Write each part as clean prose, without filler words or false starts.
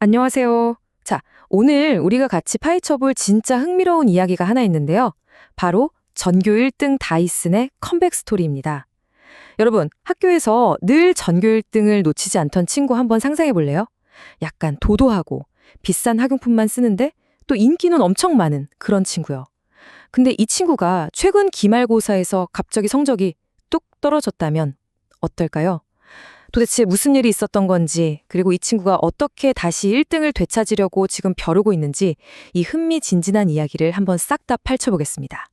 안녕하세요. 자, 오늘 우리가 같이 파헤쳐볼 진짜 흥미로운 이야기가 하나 있는데요. 바로 전교 1등 다이슨의 컴백 스토리입니다. 여러분, 학교에서 늘 전교 1등을 놓치지 않던 친구 한번 상상해 볼래요? 약간 도도하고 비싼 학용품만 쓰는데 또 인기는 엄청 많은 그런 친구요. 근데 이 친구가 최근 기말고사에서 갑자기 성적이 뚝 떨어졌다면 어떨까요? 도대체 무슨 일이 있었던 건지, 그리고 이 친구가 어떻게 다시 1등을 되찾으려고 지금 벼르고 있는지 이 흥미진진한 이야기를 한번 싹 다 펼쳐보겠습니다.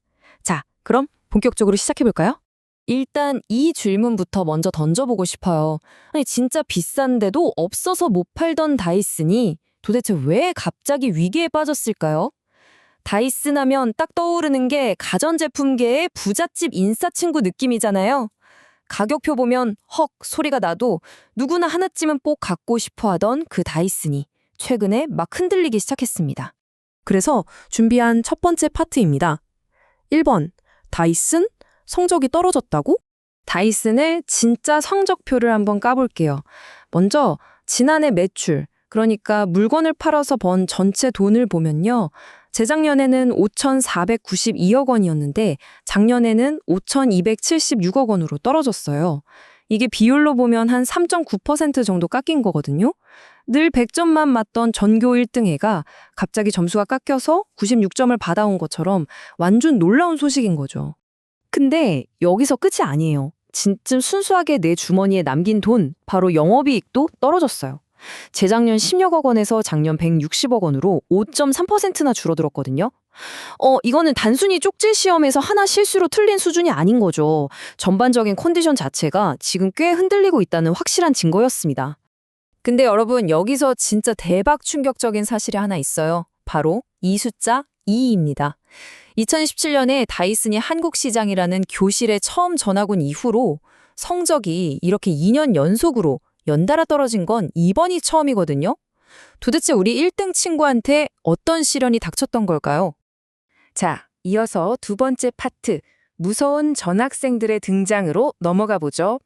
자, 그럼 본격적으로 시작해볼까요? 일단 이 질문부터 먼저 던져보고 싶어요. 아니, 진짜 비싼데도 없어서 못 팔던 다이슨이 도대체 왜 갑자기 위기에 빠졌을까요? 다이슨 하면 딱 떠오르는 게 가전제품계의 부잣집 인싸친구 느낌이잖아요. 가격표 보면 헉 소리가 나도 누구나 하나쯤은 꼭 갖고 싶어 하던 그 다이슨이 최근에 막 흔들리기 시작했습니다. 그래서 준비한 첫 번째 파트입니다. 1번, 다이슨? 성적이 떨어졌다고? 다이슨의 진짜 성적표를 한번 까볼게요. 먼저 지난해 매출, 그러니까 물건을 팔아서 번 전체 돈을 보면요. 재작년에는 5,492억 원이었는데 작년에는 5,276억 원으로 떨어졌어요. 이게 비율로 보면 한 3.9% 정도 깎인 거거든요. 늘 100점만 맞던 전교 1등 애가 갑자기 점수가 깎여서 96점을 받아온 것처럼 완전 놀라운 소식인 거죠. 근데 여기서 끝이 아니에요. 진짜 순수하게 내 주머니에 남긴 돈, 바로 영업이익도 떨어졌어요. 재작년 10여억 원에서 작년 160억 원으로 5.3%나 줄어들었거든요. 이거는 단순히 쪽지 시험에서 하나 실수로 틀린 수준이 아닌 거죠. 전반적인 컨디션 자체가 지금 꽤 흔들리고 있다는 확실한 증거였습니다. 근데 여러분, 여기서 진짜 대박 충격적인 사실이 하나 있어요. 바로 이 숫자 2입니다. 2017년에 다이슨이 한국 시장이라는 교실에 처음 전학 온 이후로 성적이 이렇게 2년 연속으로 연달아 떨어진 건 이번이 처음이거든요. 도대체 우리 1등 친구한테 어떤 시련이 닥쳤던 걸까요? 자, 이어서 두 번째 파트, 무서운 전학생들의 등장으로 넘어가 보죠.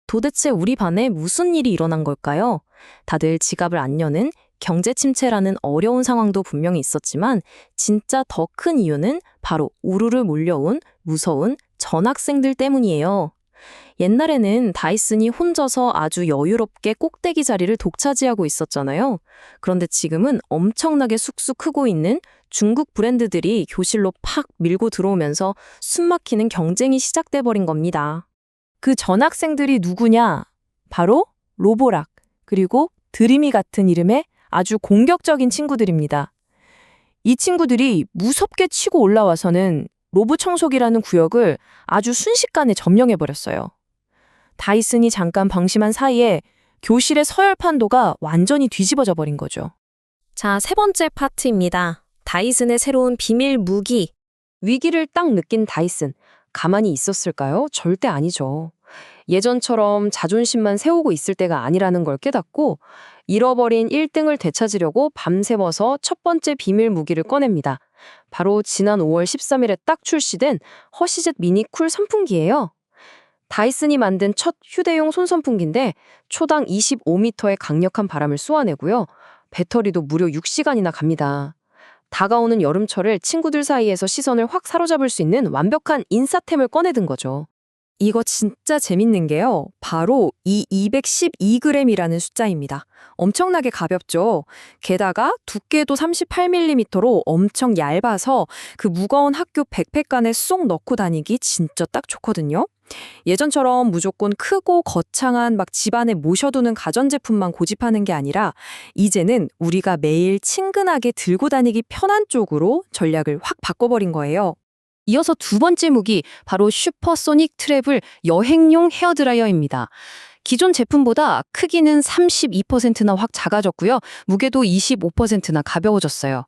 도대체 우리 반에 무슨 일이 일어난 걸까요? 다들 지갑을 안 여는 경제 침체라는 어려운 상황도 분명히 있었지만 진짜 더 큰 이유는 바로 우르르 몰려온 무서운 전학생들 때문이에요. 옛날에는 다이슨이 혼자서 아주 여유롭게 꼭대기 자리를 독차지하고 있었잖아요. 그런데 지금은 엄청나게 쑥쑥 크고 있는 중국 브랜드들이 교실로 팍 밀고 들어오면서 숨막히는 경쟁이 시작돼 버린 겁니다. 그 전학생들이 누구냐? 바로 로보락, 그리고 드림이 같은 이름의 아주 공격적인 친구들입니다. 이 친구들이 무섭게 치고 올라와서는 로브 청소기라는 구역을 아주 순식간에 점령해버렸어요. 다이슨이 잠깐 방심한 사이에 교실의 서열 판도가 완전히 뒤집어져 버린 거죠. 자, 세 번째 파트입니다. 다이슨의 새로운 비밀 무기. 위기를 딱 느낀 다이슨. 가만히 있었을까요? 절대 아니죠. 예전처럼 자존심만 세우고 있을 때가 아니라는 걸 깨닫고 잃어버린 1등을 되찾으려고 밤새워서 첫 번째 비밀 무기를 꺼냅니다. 바로 지난 5월 13일에 딱 출시된 허시젯 미니 쿨 선풍기예요. 다이슨이 만든 첫 휴대용 손선풍기인데 초당 25m의 강력한 바람을 쏘아내고요. 배터리도 무려 6시간이나 갑니다. 다가오는 여름철을 친구들 사이에서 시선을 확 사로잡을 수 있는 완벽한 인싸템을 꺼내든 거죠. 이거 진짜 재밌는 게요. 바로 이 212g이라는 숫자입니다. 엄청나게 가볍죠. 게다가 두께도 38mm로 엄청 얇아서 그 무거운 학교 백팩 안에 쏙 넣고 다니기 진짜 딱 좋거든요. 예전처럼 무조건 크고 거창한 막 집안에 모셔두는 가전제품만 고집하는 게 아니라 이제는 우리가 매일 친근하게 들고 다니기 편한 쪽으로 전략을 확 바꿔버린 거예요. 이어서 두 번째 무기, 바로 슈퍼소닉 트래블 여행용 헤어드라이어입니다. 기존 제품보다 크기는 32%나 확 작아졌고요. 무게도 25%나 가벼워졌어요.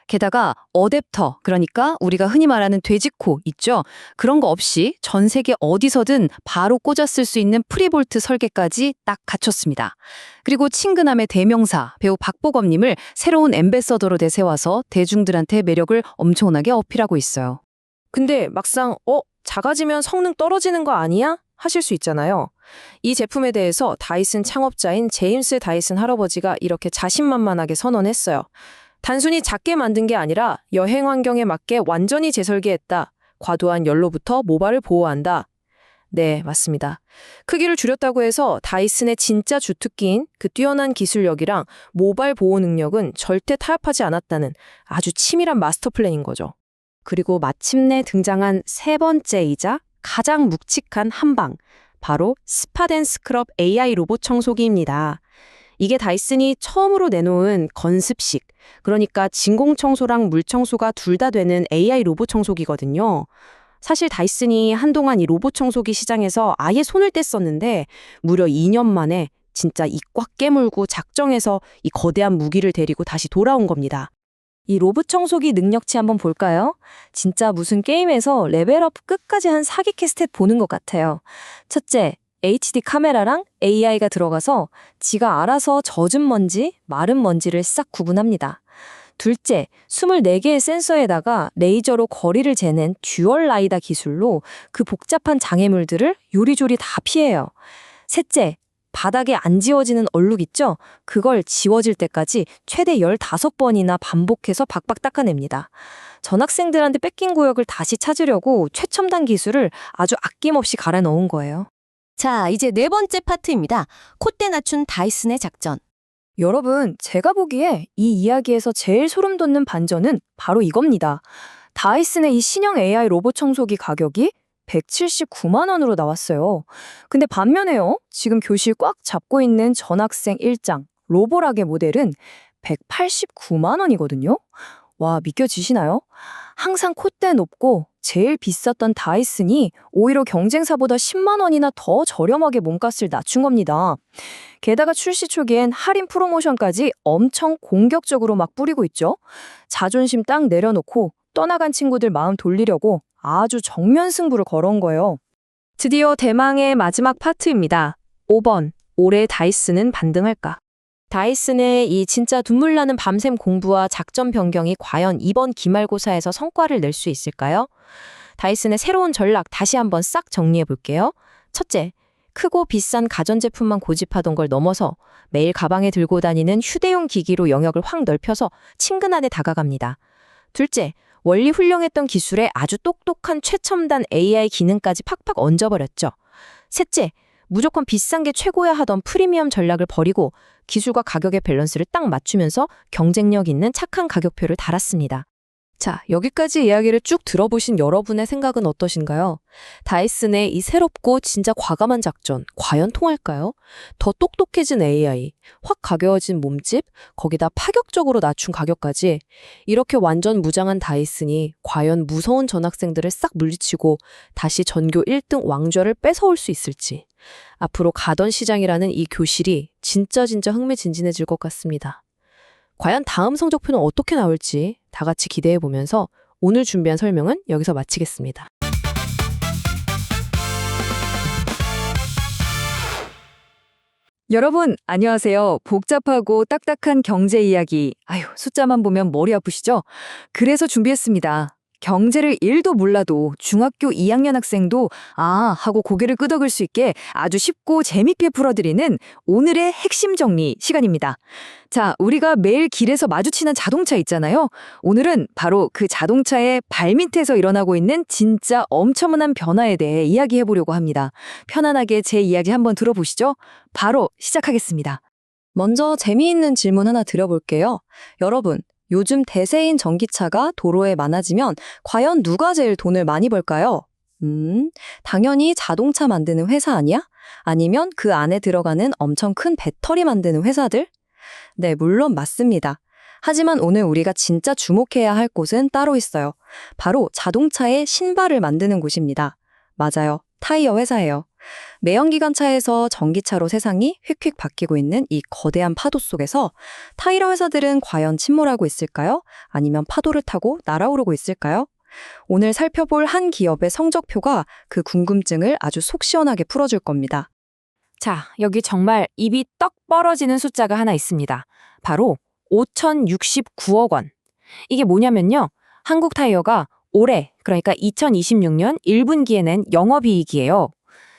게다가 어댑터, 그러니까 우리가 흔히 말하는 돼지코 있죠? 그런 거 없이 전 세계 어디서든 바로 꽂아 쓸 수 있는 프리볼트 설계까지 딱 갖췄습니다. 그리고 친근함의 대명사, 배우 박보검님을 새로운 앰베서더로 내세워서 대중들한테 매력을 엄청나게 어필하고 있어요. 근데 막상 작아지면 성능 떨어지는 거 아니야? 하실 수 있잖아요. 이 제품에 대해서 다이슨 창업자인 제임스 다이슨 할아버지가 이렇게 자신만만하게 선언했어요. 단순히 작게 만든 게 아니라 여행 환경에 맞게 완전히 재설계했다. 과도한 연로부터 모발을 보호한다. 네, 맞습니다. 크기를 줄였다고 해서 다이슨의 진짜 주특기인 그 뛰어난 기술력이랑 모발 보호 능력은 절대 타협하지 않았다는 아주 치밀한 마스터 플랜인 거죠. 그리고 마침내 등장한 세 번째이자 가장 묵직한 한방, 바로 스팟앤스크럽 AI 로봇 청소기입니다. 이게 다이슨이 처음으로 내놓은 건습식, 그러니까 진공청소랑 물청소가 둘 다 되는 AI 로봇 청소기거든요. 사실 다이슨이 한동안 이 로봇 청소기 시장에서 아예 손을 뗐었는데 무려 2년 만에 진짜 이 꽉 깨물고 작정해서 이 거대한 무기를 데리고 다시 돌아온 겁니다. 이 로봇 청소기 능력치 한번 볼까요? 진짜 무슨 게임에서 레벨업 끝까지 한 사기캐 스탯 보는 것 같아요. 첫째, HD 카메라랑 AI가 들어가서 지가 알아서 젖은 먼지, 마른 먼지를 싹 구분합니다. 둘째, 24개의 센서에다가 레이저로 거리를 재는 듀얼 라이다 기술로 그 복잡한 장애물들을 요리조리 다 피해요. 셋째, 바닥에 안 지워지는 얼룩 있죠? 그걸 지워질 때까지 최대 15번이나 반복해서 박박 닦아냅니다. 전학생들한테 뺏긴 구역을 다시 찾으려고 최첨단 기술을 아주 아낌없이 갈아 넣은 거예요. 자, 이제 네 번째 파트입니다. 콧대 낮춘 다이슨의 작전. 여러분, 제가 보기에 이 이야기에서 제일 소름 돋는 반전은 바로 이겁니다. 다이슨의 이 신형 AI 로봇 청소기 가격이 179만 원으로 나왔어요. 근데 반면에요, 지금 교실 꽉 잡고 있는 전학생 1장 로보락의 모델은 189만 원이거든요. 와, 믿겨지시나요? 항상 콧대 높고 제일 비쌌던 다이슨이 오히려 경쟁사보다 10만 원이나 더 저렴하게 몸값을 낮춘 겁니다. 게다가 출시 초기엔 할인 프로모션까지 엄청 공격적으로 막 뿌리고 있죠. 자존심 딱 내려놓고 떠나간 친구들 마음 돌리려고 아주 정면 승부를 걸어온 거예요. 드디어 대망의 마지막 파트입니다. 5번, 올해 다이슨은 반등할까? 다이슨의 이 진짜 눈물 나는 밤샘 공부와 작전 변경이 과연 이번 기말고사에서 성과를 낼 수 있을까요? 다이슨의 새로운 전략 다시 한번 싹 정리해 볼게요. 첫째, 크고 비싼 가전제품만 고집하던 걸 넘어서 매일 가방에 들고 다니는 휴대용 기기로 영역을 확 넓혀서 친근하게 다가갑니다. 둘째, 원리 훌륭했던 기술에 아주 똑똑한 최첨단 AI 기능까지 팍팍 얹어버렸죠. 셋째, 무조건 비싼 게 최고야 하던 프리미엄 전략을 버리고 기술과 가격의 밸런스를 딱 맞추면서 경쟁력 있는 착한 가격표를 달았습니다. 자, 여기까지 이야기를 쭉 들어보신 여러분의 생각은 어떠신가요? 다이슨의 이 새롭고 진짜 과감한 작전, 과연 통할까요? 더 똑똑해진 AI, 확 가벼워진 몸집, 거기다 파격적으로 낮춘 가격까지 이렇게 완전 무장한 다이슨이 과연 무서운 전학생들을 싹 물리치고 다시 전교 1등 왕좌를 뺏어올 수 있을지. 앞으로 가던 시장이라는 이 교실이 진짜 흥미진진해질 것 같습니다. 과연 다음 성적표는 어떻게 나올지 다 같이 기대해보면서 오늘 준비한 설명은 여기서 마치겠습니다. 여러분, 안녕하세요. 복잡하고 딱딱한 경제 이야기. 숫자만 보면 머리 아프시죠? 그래서 준비했습니다. 경제를 1도 몰라도 중학교 2학년 학생도 하고 고개를 끄덕일 수 있게 아주 쉽고 재밌게 풀어드리는 오늘의 핵심 정리 시간입니다. 자, 우리가 매일 길에서 마주치는 자동차 있잖아요. 오늘은 바로 그 자동차의 발밑에서 일어나고 있는 진짜 엄청난 변화에 대해 이야기해보려고 합니다. 편안하게 제 이야기 한번 들어보시죠. 바로 시작하겠습니다. 먼저 재미있는 질문 하나 드려볼게요. 여러분, 요즘 대세인 전기차가 도로에 많아지면 과연 누가 제일 돈을 많이 벌까요? 당연히 자동차 만드는 회사 아니야? 아니면 그 안에 들어가는 엄청 큰 배터리 만드는 회사들? 네, 물론 맞습니다. 하지만 오늘 우리가 진짜 주목해야 할 곳은 따로 있어요. 바로 자동차의 신발을 만드는 곳입니다. 맞아요. 타이어 회사예요. 매연기관차에서 전기차로 세상이 휙휙 바뀌고 있는 이 거대한 파도 속에서 타이어 회사들은 과연 침몰하고 있을까요? 아니면 파도를 타고 날아오르고 있을까요? 오늘 살펴볼 한 기업의 성적표가 그 궁금증을 아주 속 시원하게 풀어줄 겁니다. 자, 여기 정말 입이 떡 벌어지는 숫자가 하나 있습니다. 바로 5,069억 원. 이게 뭐냐면요. 한국타이어가 올해, 그러니까 2026년 1분기에 낸 영업이익이에요.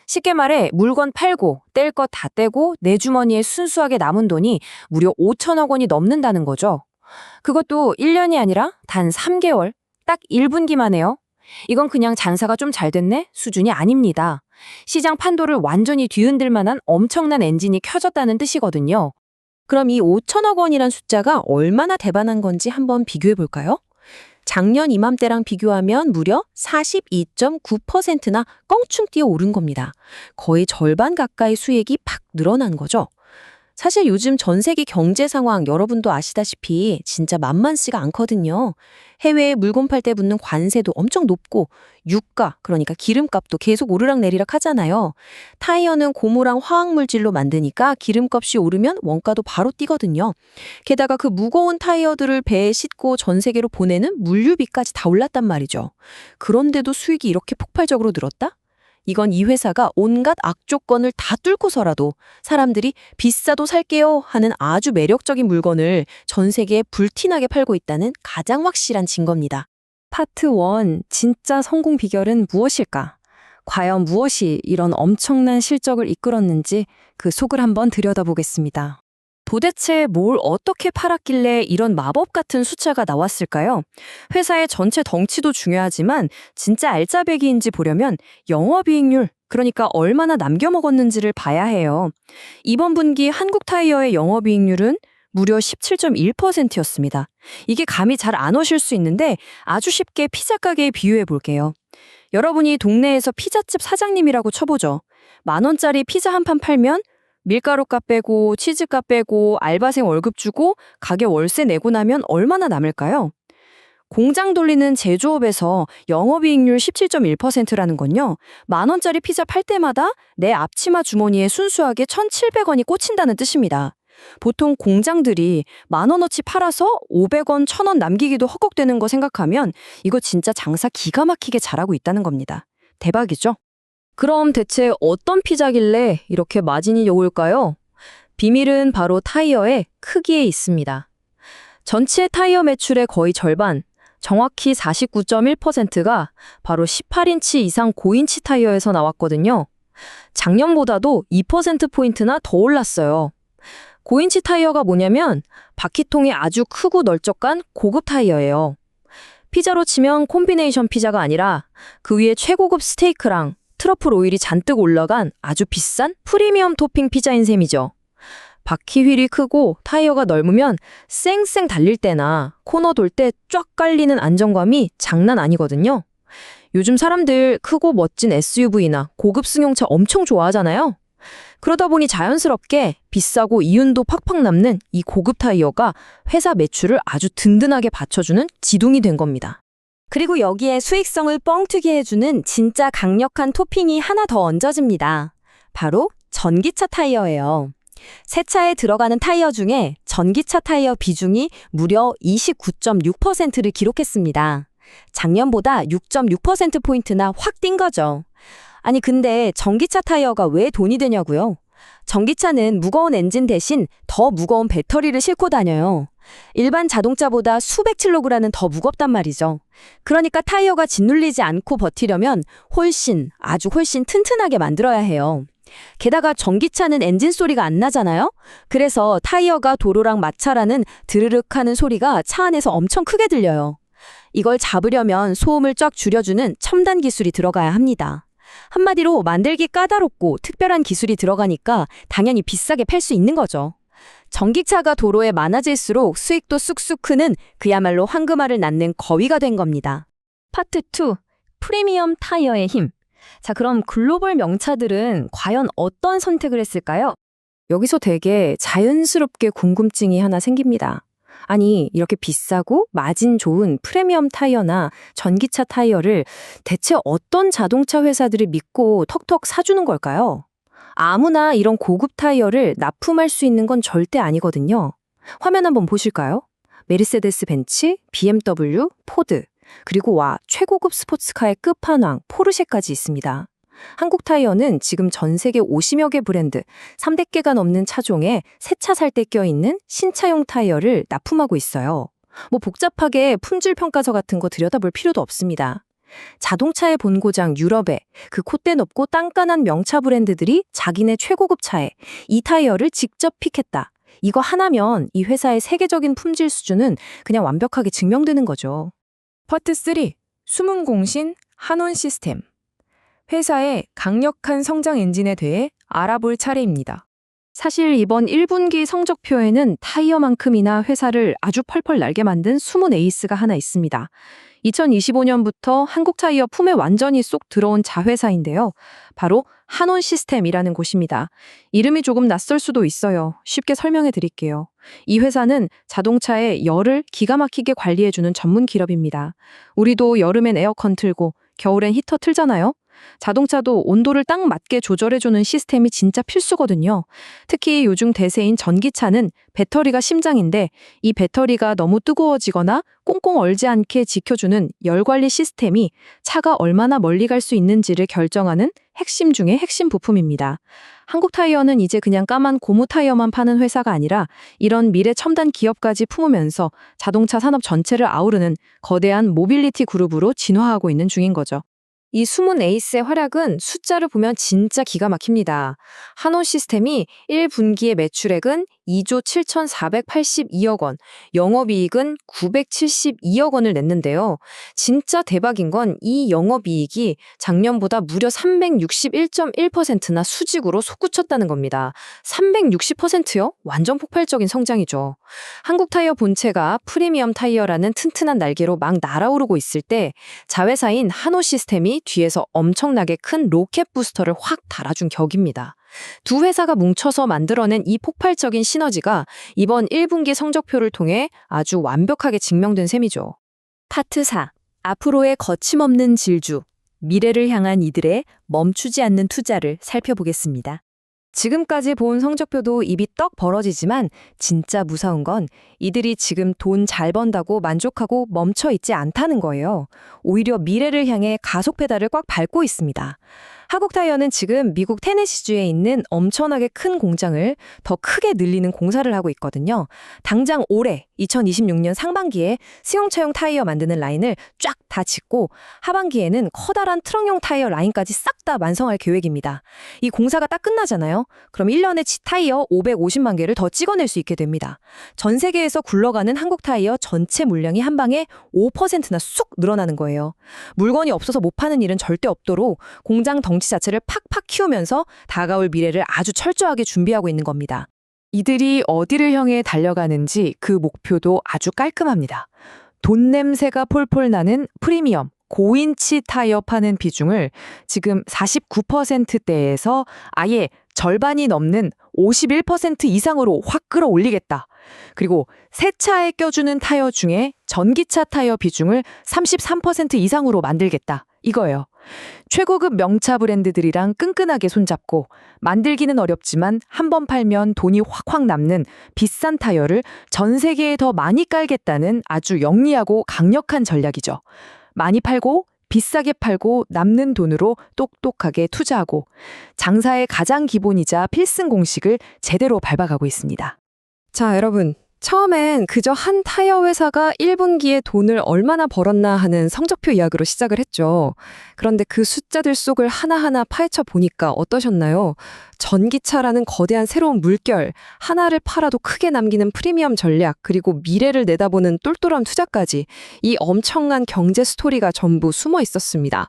쉽게 말해 물건 팔고 뗄 것 다 떼고 내 주머니에 순수하게 남은 돈이 무려 5천억 원이 넘는다는 거죠. 그것도 1년이 아니라 단 3개월, 딱 1분기만에요. 이건 그냥 장사가 좀 잘 됐네 수준이 아닙니다. 시장 판도를 완전히 뒤흔들 만한 엄청난 엔진이 켜졌다는 뜻이거든요. 그럼 이 5천억 원이란 숫자가 얼마나 대단한 건지 한번 비교해 볼까요? 작년 이맘때랑 비교하면 무려 42.9%나 껑충 뛰어 오른 겁니다. 거의 절반 가까이 수익이 팍 늘어난 거죠. 사실 요즘 전 세계 경제 상황 여러분도 아시다시피 진짜 만만치가 않거든요. 해외에 물건 팔 때 붙는 관세도 엄청 높고 유가, 그러니까 기름값도 계속 오르락내리락 하잖아요. 타이어는 고무랑 화학물질로 만드니까 기름값이 오르면 원가도 바로 뛰거든요. 게다가 그 무거운 타이어들을 배에 싣고 전 세계로 보내는 물류비까지 다 올랐단 말이죠. 그런데도 수익이 이렇게 폭발적으로 늘었다? 이건 이 회사가 온갖 악조건을 다 뚫고서라도 사람들이 비싸도 살게요 하는 아주 매력적인 물건을 전 세계에 불티나게 팔고 있다는 가장 확실한 증거입니다. 파트 1, 진짜 성공 비결은 무엇일까? 과연 무엇이 이런 엄청난 실적을 이끌었는지 그 속을 한번 들여다보겠습니다. 도대체 뭘 어떻게 팔았길래 이런 마법 같은 숫자가 나왔을까요? 회사의 전체 덩치도 중요하지만 진짜 알짜배기인지 보려면 영업이익률, 그러니까 얼마나 남겨먹었는지를 봐야 해요. 이번 분기 한국타이어의 영업이익률은 무려 17.1%였습니다. 이게 감이 잘 안 오실 수 있는데 아주 쉽게 피자 가게에 비유해 볼게요. 여러분이 동네에서 피자집 사장님이라고 쳐보죠. 10,000원짜리 피자 한 판 팔면 밀가루값 빼고 치즈값 빼고 알바생 월급 주고 가게 월세 내고 나면 얼마나 남을까요? 공장 돌리는 제조업에서 영업이익률 17.1%라는 건요. 10,000원짜리 피자 팔 때마다 내 앞치마 주머니에 순수하게 1,700원이 꽂힌다는 뜻입니다. 보통 공장들이 10,000원어치 팔아서 500원, 1,000원 남기기도 헉헉대는 거 생각하면 이거 진짜 장사 기가 막히게 잘하고 있다는 겁니다. 대박이죠? 그럼 대체 어떤 피자길래 이렇게 마진이 좋을까요? 비밀은 바로 타이어의 크기에 있습니다. 전체 타이어 매출의 거의 절반, 정확히 49.1%가 바로 18인치 이상 고인치 타이어에서 나왔거든요. 작년보다도 2%포인트나 더 올랐어요. 고인치 타이어가 뭐냐면 바퀴통이 아주 크고 널쩍한 고급 타이어예요. 피자로 치면 콤비네이션 피자가 아니라 그 위에 최고급 스테이크랑 트러플 오일이 잔뜩 올라간 아주 비싼 프리미엄 토핑 피자인 셈이죠. 바퀴 휠이 크고 타이어가 넓으면 쌩쌩 달릴 때나 코너 돌 때 쫙 깔리는 안정감이 장난 아니거든요. 요즘 사람들 크고 멋진 SUV나 고급 승용차 엄청 좋아하잖아요. 그러다 보니 자연스럽게 비싸고 이윤도 팍팍 남는 이 고급 타이어가 회사 매출을 아주 든든하게 받쳐주는 지둥이 된 겁니다. 그리고 여기에 수익성을 뻥튀기 해주는 진짜 강력한 토핑이 하나 더 얹어집니다. 바로 전기차 타이어예요. 새 차에 들어가는 타이어 중에 전기차 타이어 비중이 무려 29.6%를 기록했습니다. 작년보다 6.6%포인트나 확 뛴 거죠. 아니 근데 전기차 타이어가 왜 돈이 되냐고요? 전기차는 무거운 엔진 대신 더 무거운 배터리를 싣고 다녀요. 일반 자동차보다 수백 킬로그램은 더 무겁단 말이죠. 그러니까 타이어가 짓눌리지 않고 버티려면 아주 훨씬 튼튼하게 만들어야 해요. 게다가 전기차는 엔진 소리가 안 나잖아요? 그래서 타이어가 도로랑 마찰하는 드르륵 하는 소리가 차 안에서 엄청 크게 들려요. 이걸 잡으려면 소음을 쫙 줄여주는 첨단 기술이 들어가야 합니다. 한마디로 만들기 까다롭고 특별한 기술이 들어가니까 당연히 비싸게 팔 수 있는 거죠. 전기차가 도로에 많아질수록 수익도 쑥쑥 크는 그야말로 황금알을 낳는 거위가 된 겁니다. 파트 2. 프리미엄 타이어의 힘. 자, 그럼 글로벌 명차들은 과연 어떤 선택을 했을까요? 여기서 되게 자연스럽게 궁금증이 하나 생깁니다. 아니, 이렇게 비싸고 마진 좋은 프리미엄 타이어나 전기차 타이어를 대체 어떤 자동차 회사들이 믿고 턱턱 사주는 걸까요? 아무나 이런 고급 타이어를 납품할 수 있는 건 절대 아니거든요. 화면 한번 보실까요? 메르세데스 벤츠, BMW, 포드, 그리고 최고급 스포츠카의 끝판왕 포르쉐까지 있습니다. 한국 타이어는 지금 전 세계 50여 개 브랜드, 300개가 넘는 차종에 새 차 살 때 껴있는 신차용 타이어를 납품하고 있어요. 복잡하게 품질 평가서 같은 거 들여다볼 필요도 없습니다. 자동차의 본고장 유럽에 그 콧대 높고 딴깐한 명차 브랜드들이 자기네 최고급 차에 이 타이어를 직접 픽했다. 이거 하나면 이 회사의 세계적인 품질 수준은 그냥 완벽하게 증명되는 거죠. 파트 3. 숨은 공신 한온 시스템. 회사의 강력한 성장 엔진에 대해 알아볼 차례입니다. 사실 이번 1분기 성적표에는 타이어만큼이나 회사를 아주 펄펄 날게 만든 숨은 에이스가 하나 있습니다. 2025년부터 한국타이어 품에 완전히 쏙 들어온 자회사인데요. 바로 한온 시스템이라는 곳입니다. 이름이 조금 낯설 수도 있어요. 쉽게 설명해 드릴게요. 이 회사는 자동차의 열을 기가 막히게 관리해주는 전문 기업입니다. 우리도 여름엔 에어컨 틀고 겨울엔 히터 틀잖아요. 자동차도 온도를 딱 맞게 조절해주는 시스템이 진짜 필수거든요. 특히 요즘 대세인 전기차는 배터리가 심장인데 이 배터리가 너무 뜨거워지거나 꽁꽁 얼지 않게 지켜주는 열관리 시스템이 차가 얼마나 멀리 갈 수 있는지를 결정하는 핵심 중의 핵심 부품입니다. 한국타이어는 이제 그냥 까만 고무 타이어만 파는 회사가 아니라 이런 미래 첨단 기업까지 품으면서 자동차 산업 전체를 아우르는 거대한 모빌리티 그룹으로 진화하고 있는 중인 거죠. 이 숨은 에이스의 활약은 숫자를 보면 진짜 기가 막힙니다. 한온 시스템이 1분기의 매출액은 2조 7,482억 원, 영업이익은 972억 원을 냈는데요. 진짜 대박인 건 이 영업이익이 작년보다 무려 361.1%나 수직으로 솟구쳤다는 겁니다. 360%요? 완전 폭발적인 성장이죠. 한국타이어 본체가 프리미엄 타이어라는 튼튼한 날개로 막 날아오르고 있을 때 자회사인 한온 시스템이 뒤에서 엄청나게 큰 로켓 부스터를 확 달아준 격입니다. 두 회사가 뭉쳐서 만들어낸 이 폭발적인 시너지가 이번 1분기 성적표를 통해 아주 완벽하게 증명된 셈이죠. 파트 4. 앞으로의 거침없는 질주, 미래를 향한 이들의 멈추지 않는 투자를 살펴보겠습니다. 지금까지 본 성적표도 입이 떡 벌어지지만 진짜 무서운 건 이들이 지금 돈 잘 번다고 만족하고 멈춰 있지 않다는 거예요. 오히려 미래를 향해 가속 페달을 꽉 밟고 있습니다. 한국타이어는 지금 미국 테네시주에 있는 엄청나게 큰 공장을 더 크게 늘리는 공사를 하고 있거든요. 당장 올해 2026년 상반기에 승용차용 타이어 만드는 라인을 쫙 다 짓고 하반기에는 커다란 트럭용 타이어 라인까지 싹 다 완성할 계획입니다. 이 공사가 딱 끝나잖아요. 그럼 1년에 타이어 550만 개를 더 찍어낼 수 있게 됩니다. 전 세계에서 굴러가는 한국 타이어 전체 물량이 한 방에 5%나 쑥 늘어나는 거예요. 물건이 없어서 못 파는 일은 절대 없도록 공장 덩치 자체를 팍팍 키우면서 다가올 미래를 아주 철저하게 준비하고 있는 겁니다. 이들이 어디를 향해 달려가는지 그 목표도 아주 깔끔합니다. 돈 냄새가 폴폴 나는 프리미엄, 고인치 타이어 파는 비중을 지금 49%대에서 아예 절반이 넘는 51% 이상으로 확 끌어올리겠다. 그리고 새 차에 껴주는 타이어 중에 전기차 타이어 비중을 33% 이상으로 만들겠다. 이거예요. 최고급 명차 브랜드들이랑 끈끈하게 손잡고 만들기는 어렵지만 한 번 팔면 돈이 확확 남는 비싼 타이어를 전 세계에 더 많이 깔겠다는 아주 영리하고 강력한 전략이죠. 많이 팔고 비싸게 팔고 남는 돈으로 똑똑하게 투자하고 장사의 가장 기본이자 필승 공식을 제대로 밟아가고 있습니다. 자, 여러분. 처음엔 그저 한 타이어 회사가 1분기에 돈을 얼마나 벌었나 하는 성적표 이야기로 시작을 했죠. 그런데 그 숫자들 속을 하나하나 파헤쳐 보니까 어떠셨나요? 전기차라는 거대한 새로운 물결, 하나를 팔아도 크게 남기는 프리미엄 전략, 그리고 미래를 내다보는 똘똘한 투자까지 이 엄청난 경제 스토리가 전부 숨어 있었습니다.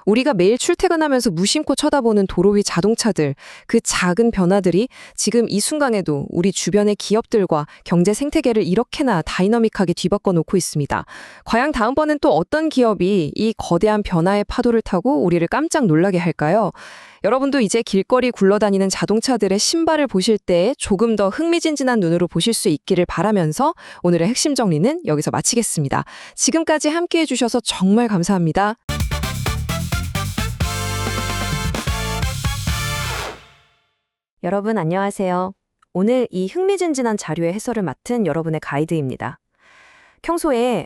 우리가 매일 출퇴근하면서 무심코 쳐다보는 도로 위 자동차들, 그 작은 변화들이 지금 이 순간에도 우리 주변의 기업들과 경제 생태계를 이렇게나 다이너믹하게 뒤바꿔 놓고 있습니다. 과연 다음번엔 또 어떤 기업이 이 거대한 변화의 파도를 타고 우리를 깜짝 놀라게 할까요? 여러분도 이제 길거리 굴러다니는 자동차들의 신발을 보실 때 조금 더 흥미진진한 눈으로 보실 수 있기를 바라면서 오늘의 핵심 정리는 여기서 마치겠습니다. 지금까지 함께해 주셔서 정말 감사합니다. 여러분 안녕하세요. 오늘 이 흥미진진한 자료의 해설을 맡은 여러분의 가이드입니다. 평소에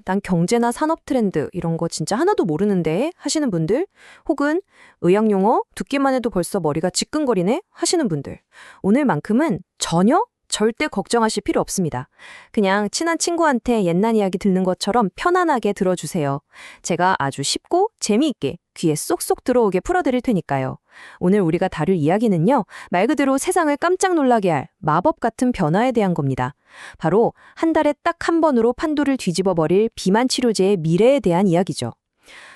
난 경제나 산업 트렌드 이런 거 진짜 하나도 모르는데 하시는 분들, 혹은 의학용어 듣기만 해도 벌써 머리가 지끈거리네 하시는 분들, 오늘만큼은 전혀 절대 걱정하실 필요 없습니다. 그냥 친한 친구한테 옛날 이야기 듣는 것처럼 편안하게 들어주세요. 제가 아주 쉽고 재미있게 귀에 쏙쏙 들어오게 풀어드릴 테니까요. 오늘 우리가 다룰 이야기는요, 말 그대로 세상을 깜짝 놀라게 할 마법 같은 변화에 대한 겁니다. 바로 한 달에 딱 한 번으로 판도를 뒤집어버릴 비만 치료제의 미래에 대한 이야기죠.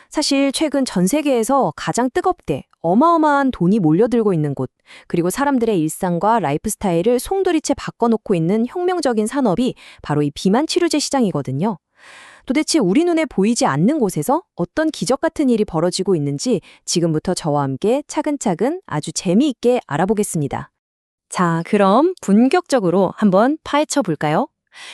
사실 최근 전 세계에서 가장 뜨겁게 어마어마한 돈이 몰려들고 있는 곳, 그리고 사람들의 일상과 라이프 스타일을 송두리째 바꿔놓고 있는 혁명적인 산업이 바로 이 비만 치료제 시장이거든요. 도대체 우리 눈에 보이지 않는 곳에서 어떤 기적 같은 일이 벌어지고 있는지 지금부터 저와 함께 차근차근 아주 재미있게 알아보겠습니다. 자, 그럼 본격적으로 한번 파헤쳐 볼까요?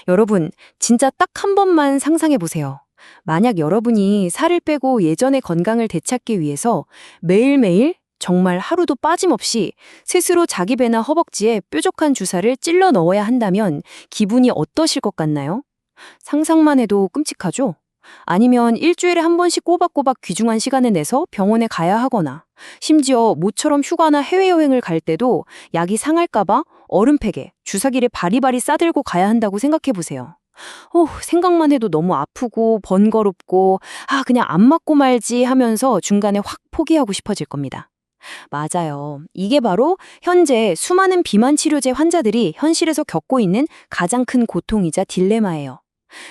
여러분, 진짜 딱 한 번만 상상해 보세요. 만약 여러분이 살을 빼고 예전의 건강을 되찾기 위해서 매일매일 정말 하루도 빠짐없이 스스로 자기 배나 허벅지에 뾰족한 주사를 찔러 넣어야 한다면 기분이 어떠실 것 같나요? 상상만 해도 끔찍하죠? 아니면 일주일에 한 번씩 꼬박꼬박 귀중한 시간을 내서 병원에 가야 하거나, 심지어 모처럼 휴가나 해외여행을 갈 때도 약이 상할까봐 얼음팩에 주사기를 바리바리 싸들고 가야 한다고 생각해보세요. 생각만 해도 너무 아프고 번거롭고, 그냥 안 맞고 말지 하면서 중간에 확 포기하고 싶어질 겁니다. 맞아요. 이게 바로 현재 수많은 비만 치료제 환자들이 현실에서 겪고 있는 가장 큰 고통이자 딜레마예요.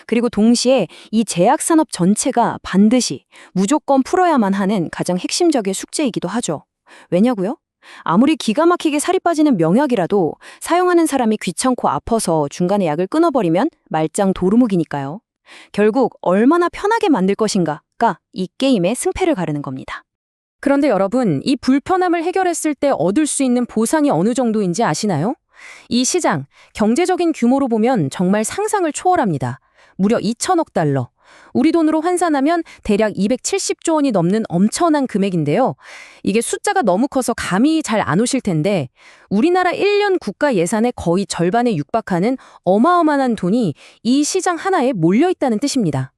그리고 동시에 이 제약산업 전체가 반드시 무조건 풀어야만 하는 가장 핵심적인 숙제이기도 하죠. 왜냐고요? 아무리 기가 막히게 살이 빠지는 명약이라도 사용하는 사람이 귀찮고 아파서 중간에 약을 끊어버리면 말짱 도루묵이니까요. 결국 얼마나 편하게 만들 것인가가 이 게임의 승패를 가르는 겁니다. 그런데 여러분, 이 불편함을 해결했을 때 얻을 수 있는 보상이 어느 정도인지 아시나요? 이 시장, 경제적인 규모로 보면 정말 상상을 초월합니다. 무려 2천억 달러. 우리 돈으로 환산하면 대략 270조 원이 넘는 엄청난 금액인데요. 이게 숫자가 너무 커서 감이 잘 안 오실 텐데, 우리나라 1년 국가 예산의 거의 절반에 육박하는 어마어마한 돈이 이 시장 하나에 몰려 있다는 뜻입니다.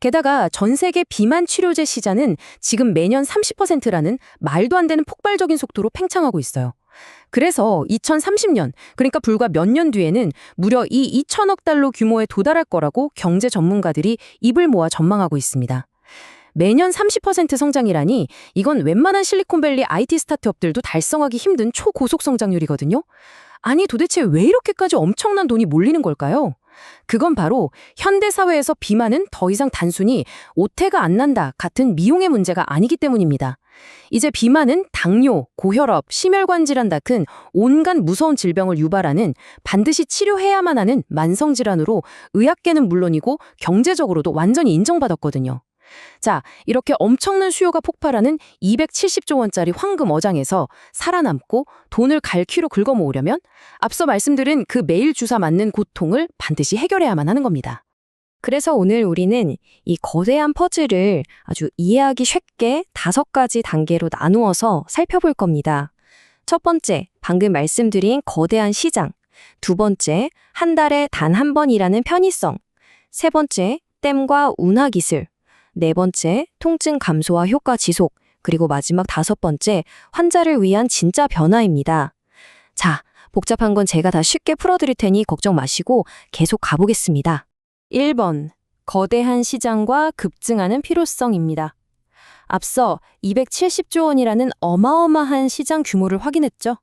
게다가 전 세계 비만 치료제 시장은 지금 매년 30%라는 말도 안 되는 폭발적인 속도로 팽창하고 있어요. 그래서 2030년, 그러니까 불과 몇 년 뒤에는 무려 이 2천억 달러 규모에 도달할 거라고 경제 전문가들이 입을 모아 전망하고 있습니다. 매년 30% 성장이라니 이건 웬만한 실리콘밸리 IT 스타트업들도 달성하기 힘든 초고속 성장률이거든요. 아니 도대체 왜 이렇게까지 엄청난 돈이 몰리는 걸까요? 그건 바로 현대사회에서 비만은 더 이상 단순히 오태가 안 난다 같은 미용의 문제가 아니기 때문입니다. 이제 비만은 당뇨, 고혈압, 심혈관 질환 같은 온갖 무서운 질병을 유발하는 반드시 치료해야만 하는 만성질환으로 의학계는 물론이고 경제적으로도 완전히 인정받았거든요. 자, 이렇게 엄청난 수요가 폭발하는 270조 원짜리 황금 어장에서 살아남고 돈을 갈퀴로 긁어 모으려면 앞서 말씀드린 그 매일 주사 맞는 고통을 반드시 해결해야만 하는 겁니다. 그래서 오늘 우리는 이 거대한 퍼즐을 아주 이해하기 쉽게 5가지 단계로 나누어서 살펴볼 겁니다. 첫 번째, 방금 말씀드린 거대한 시장. 두 번째, 한 달에 단 한 번 일하는 편의성. 세 번째, 댐과 운하 기술. 네 번째, 통증 감소와 효과 지속. 그리고 마지막 5번째, 환자를 위한 진짜 변화입니다. 자, 복잡한 건 제가 다 쉽게 풀어드릴 테니 걱정 마시고 계속 가보겠습니다. 1번, 거대한 시장과 급증하는 필요성입니다. 앞서 270조 원이라는 어마어마한 시장 규모를 확인했죠.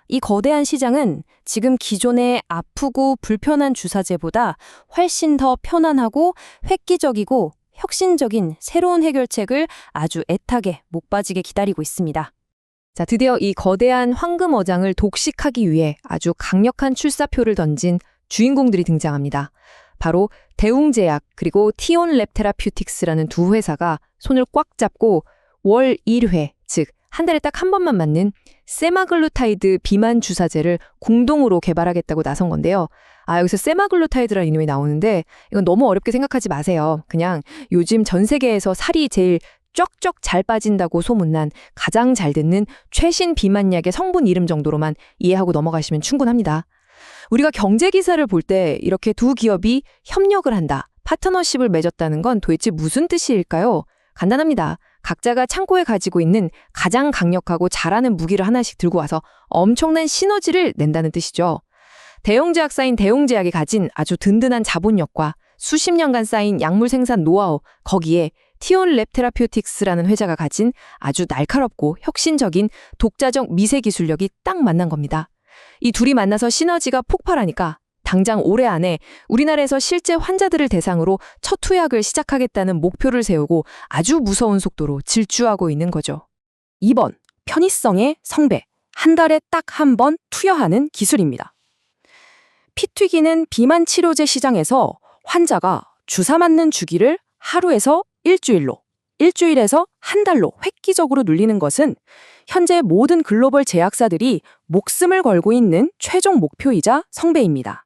이 거대한 시장은 지금 기존의 아프고 불편한 주사제보다 훨씬 더 편안하고 획기적이고 혁신적인 새로운 해결책을 아주 애타게 못 빠지게 기다리고 있습니다. 자, 드디어 이 거대한 황금 어장을 독식하기 위해 아주 강력한 출사표를 던진 주인공들이 등장합니다. 바로 대웅제약 그리고 티온랩테라퓨틱스라는 두 회사가 손을 꽉 잡고 월 1회, 즉 한 달에 딱 한 번만 맞는 세마글루타이드 비만 주사제를 공동으로 개발하겠다고 나선 건데요. 여기서 세마글루타이드라는 이름이 나오는데 이건 너무 어렵게 생각하지 마세요. 그냥 요즘 전 세계에서 살이 제일 쩍쩍 잘 빠진다고 소문난 가장 잘 듣는 최신 비만약의 성분 이름 정도로만 이해하고 넘어가시면 충분합니다. 우리가 경제 기사를 볼 때 이렇게 두 기업이 협력을 한다, 파트너십을 맺었다는 건 도대체 무슨 뜻일까요? 간단합니다. 각자가 창고에 가지고 있는 가장 강력하고 잘하는 무기를 하나씩 들고 와서 엄청난 시너지를 낸다는 뜻이죠. 대형제약사인 대용제약이 가진 아주 든든한 자본력과 수십 년간 쌓인 약물 생산 노하우, 거기에 티온 랩 테라퓨틱스라는 회사가 가진 아주 날카롭고 혁신적인 독자적 미세 기술력이 딱 만난 겁니다. 이 둘이 만나서 시너지가 폭발하니까 당장 올해 안에 우리나라에서 실제 환자들을 대상으로 첫 투약을 시작하겠다는 목표를 세우고 아주 무서운 속도로 질주하고 있는 거죠. 2번, 편의성의 성배. 한 달에 딱 한 번 투여하는 기술입니다. 피 튀기는 비만 치료제 시장에서 환자가 주사 맞는 주기를 하루에서 일주일로, 일주일에서 한 달로 획기적으로 늘리는 것은 현재 모든 글로벌 제약사들이 목숨을 걸고 있는 최종 목표이자 성배입니다.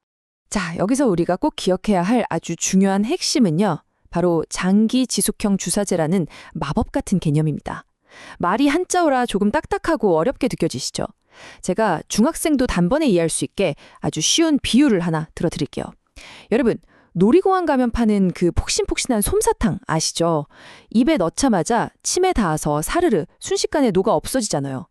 자, 여기서 우리가 꼭 기억해야 할 아주 중요한 핵심은요. 바로 장기 지속형 주사제라는 마법 같은 개념입니다. 말이 한자어라 조금 딱딱하고 어렵게 느껴지시죠? 제가 중학생도 단번에 이해할 수 있게 아주 쉬운 비유를 하나 들어드릴게요. 여러분, 놀이공원 가면 파는 그 폭신폭신한 솜사탕 아시죠? 입에 넣자마자 침에 닿아서 사르르 순식간에 녹아 없어지잖아요.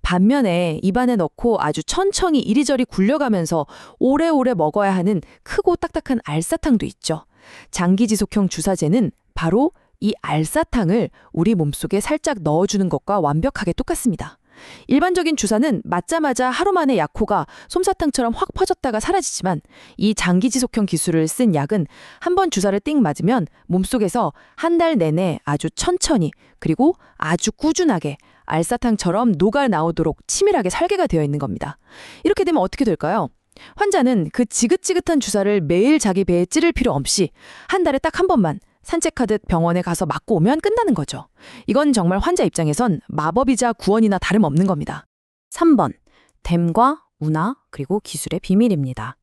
반면에 입안에 넣고 아주 천천히 이리저리 굴려가면서 오래오래 먹어야 하는 크고 딱딱한 알사탕도 있죠. 장기지속형 주사제는 바로 이 알사탕을 우리 몸속에 살짝 넣어주는 것과 완벽하게 똑같습니다. 일반적인 주사는 맞자마자 하루 만에 약효가 솜사탕처럼 확 퍼졌다가 사라지지만 이 장기지속형 기술을 쓴 약은 한 번 주사를 띵 맞으면 몸속에서 한 달 내내 아주 천천히 그리고 아주 꾸준하게 알사탕처럼 녹아 나오도록 치밀하게 설계가 되어 있는 겁니다. 이렇게 되면 어떻게 될까요? 환자는 그 지긋지긋한 주사를 매일 자기 배에 찌를 필요 없이 한 달에 딱 한 번만 산책하듯 병원에 가서 맞고 오면 끝나는 거죠. 이건 정말 환자 입장에선 마법이자 구원이나 다름없는 겁니다. 3번, 댐과 운하 그리고 기술의 비밀입니다.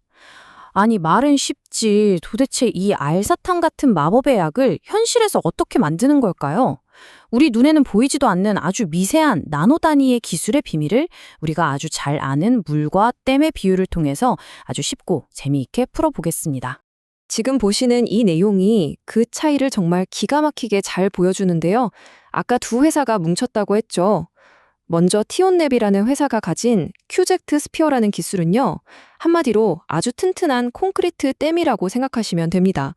아니 말은 쉽지 도대체 이 알사탕 같은 마법의 약을 현실에서 어떻게 만드는 걸까요? 우리 눈에는 보이지도 않는 아주 미세한 나노 단위의 기술의 비밀을 우리가 아주 잘 아는 물과 댐의 비유를 통해서 아주 쉽고 재미있게 풀어보겠습니다. 지금 보시는 이 내용이 그 차이를 정말 기가 막히게 잘 보여주는데요. 아까 두 회사가 뭉쳤다고 했죠. 먼저 티온랩이라는 회사가 가진 큐젝트 스피어라는 기술은요. 한마디로 아주 튼튼한 콘크리트 댐이라고 생각하시면 됩니다.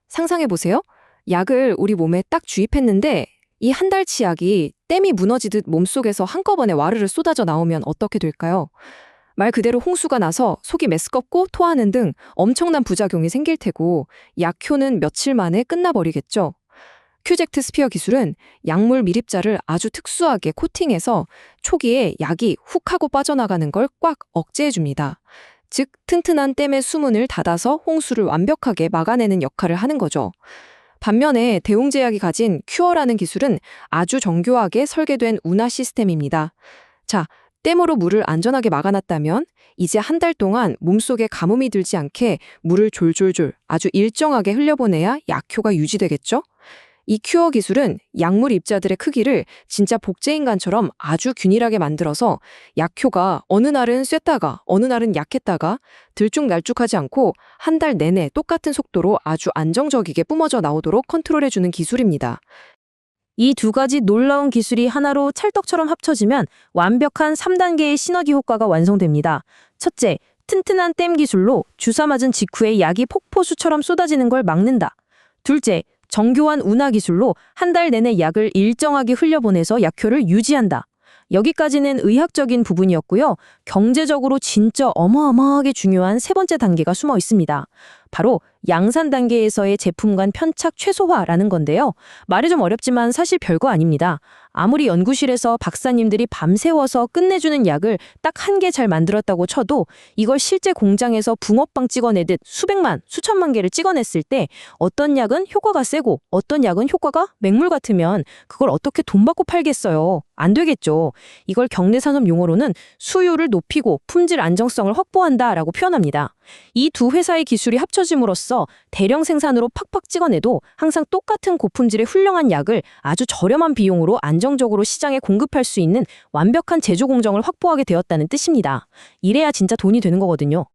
상상해보세요. 약을 우리 몸에 딱 주입했는데 이 한 달치 약이 댐이 무너지듯 몸속에서 한꺼번에 와르르 쏟아져 나오면 어떻게 될까요? 말 그대로 홍수가 나서 속이 메스껍고 토하는 등 엄청난 부작용이 생길 테고 약효는 며칠 만에 끝나버리겠죠. 큐젝트 스피어 기술은 약물 밀입자를 아주 특수하게 코팅해서 초기에 약이 훅 하고 빠져나가는 걸 꽉 억제해줍니다. 즉 튼튼한 댐의 수문을 닫아서 홍수를 완벽하게 막아내는 역할을 하는 거죠. 반면에 대웅제약이 가진 큐어라는 기술은 아주 정교하게 설계된 운하 시스템입니다. 자, 댐으로 물을 안전하게 막아놨다면 이제 한 달 동안 몸속에 가뭄이 들지 않게 물을 졸졸졸 아주 일정하게 흘려보내야 약효가 유지되겠죠? 이 큐어 기술은 약물 입자들의 크기를 진짜 복제인간처럼 아주 균일하게 만들어서 약효가 어느 날은 셌다가 어느 날은 약했다가 들쭉날쭉하지 않고 한 달 내내 똑같은 속도로 아주 안정적이게 뿜어져 나오도록 컨트롤해주는 기술입니다. 이 두 가지 놀라운 기술이 하나로 찰떡처럼 합쳐지면 완벽한 3단계의 시너지 효과가 완성됩니다. 첫째, 튼튼한 댐 기술로 주사 맞은 직후에 약이 폭포수처럼 쏟아지는 걸 막는다. 둘째, 정교한 운하 기술로 한 달 내내 약을 일정하게 흘려보내서 약효를 유지한다. 여기까지는 의학적인 부분이었고요. 경제적으로 진짜 어마어마하게 중요한 세 번째 단계가 숨어 있습니다. 바로 양산 단계에서의 제품 간 편착 최소화라는 건데요. 말이 좀 어렵지만 사실 별거 아닙니다. 아무리 연구실에서 박사님들이 밤새워서 끝내주는 약을 딱 한 개 잘 만들었다고 쳐도 이걸 실제 공장에서 붕어빵 찍어내듯 수백만, 수천만 개를 찍어냈을 때 어떤 약은 효과가 세고 어떤 약은 효과가 맹물 같으면 그걸 어떻게 돈 받고 팔겠어요? 안 되겠죠. 이걸 경제산업 용어로는 수요를 높이고 품질 안정성을 확보한다라고 표현합니다. 이 두 회사의 기술이 합쳐짐으로써 대량 생산으로 팍팍 찍어내도 항상 똑같은 고품질의 훌륭한 약을 아주 저렴한 비용으로 안정적으로 시장에 공급할 수 있는 완벽한 제조 공정을 확보하게 되었다는 뜻입니다. 이래야 진짜 돈이 되는 거거든요.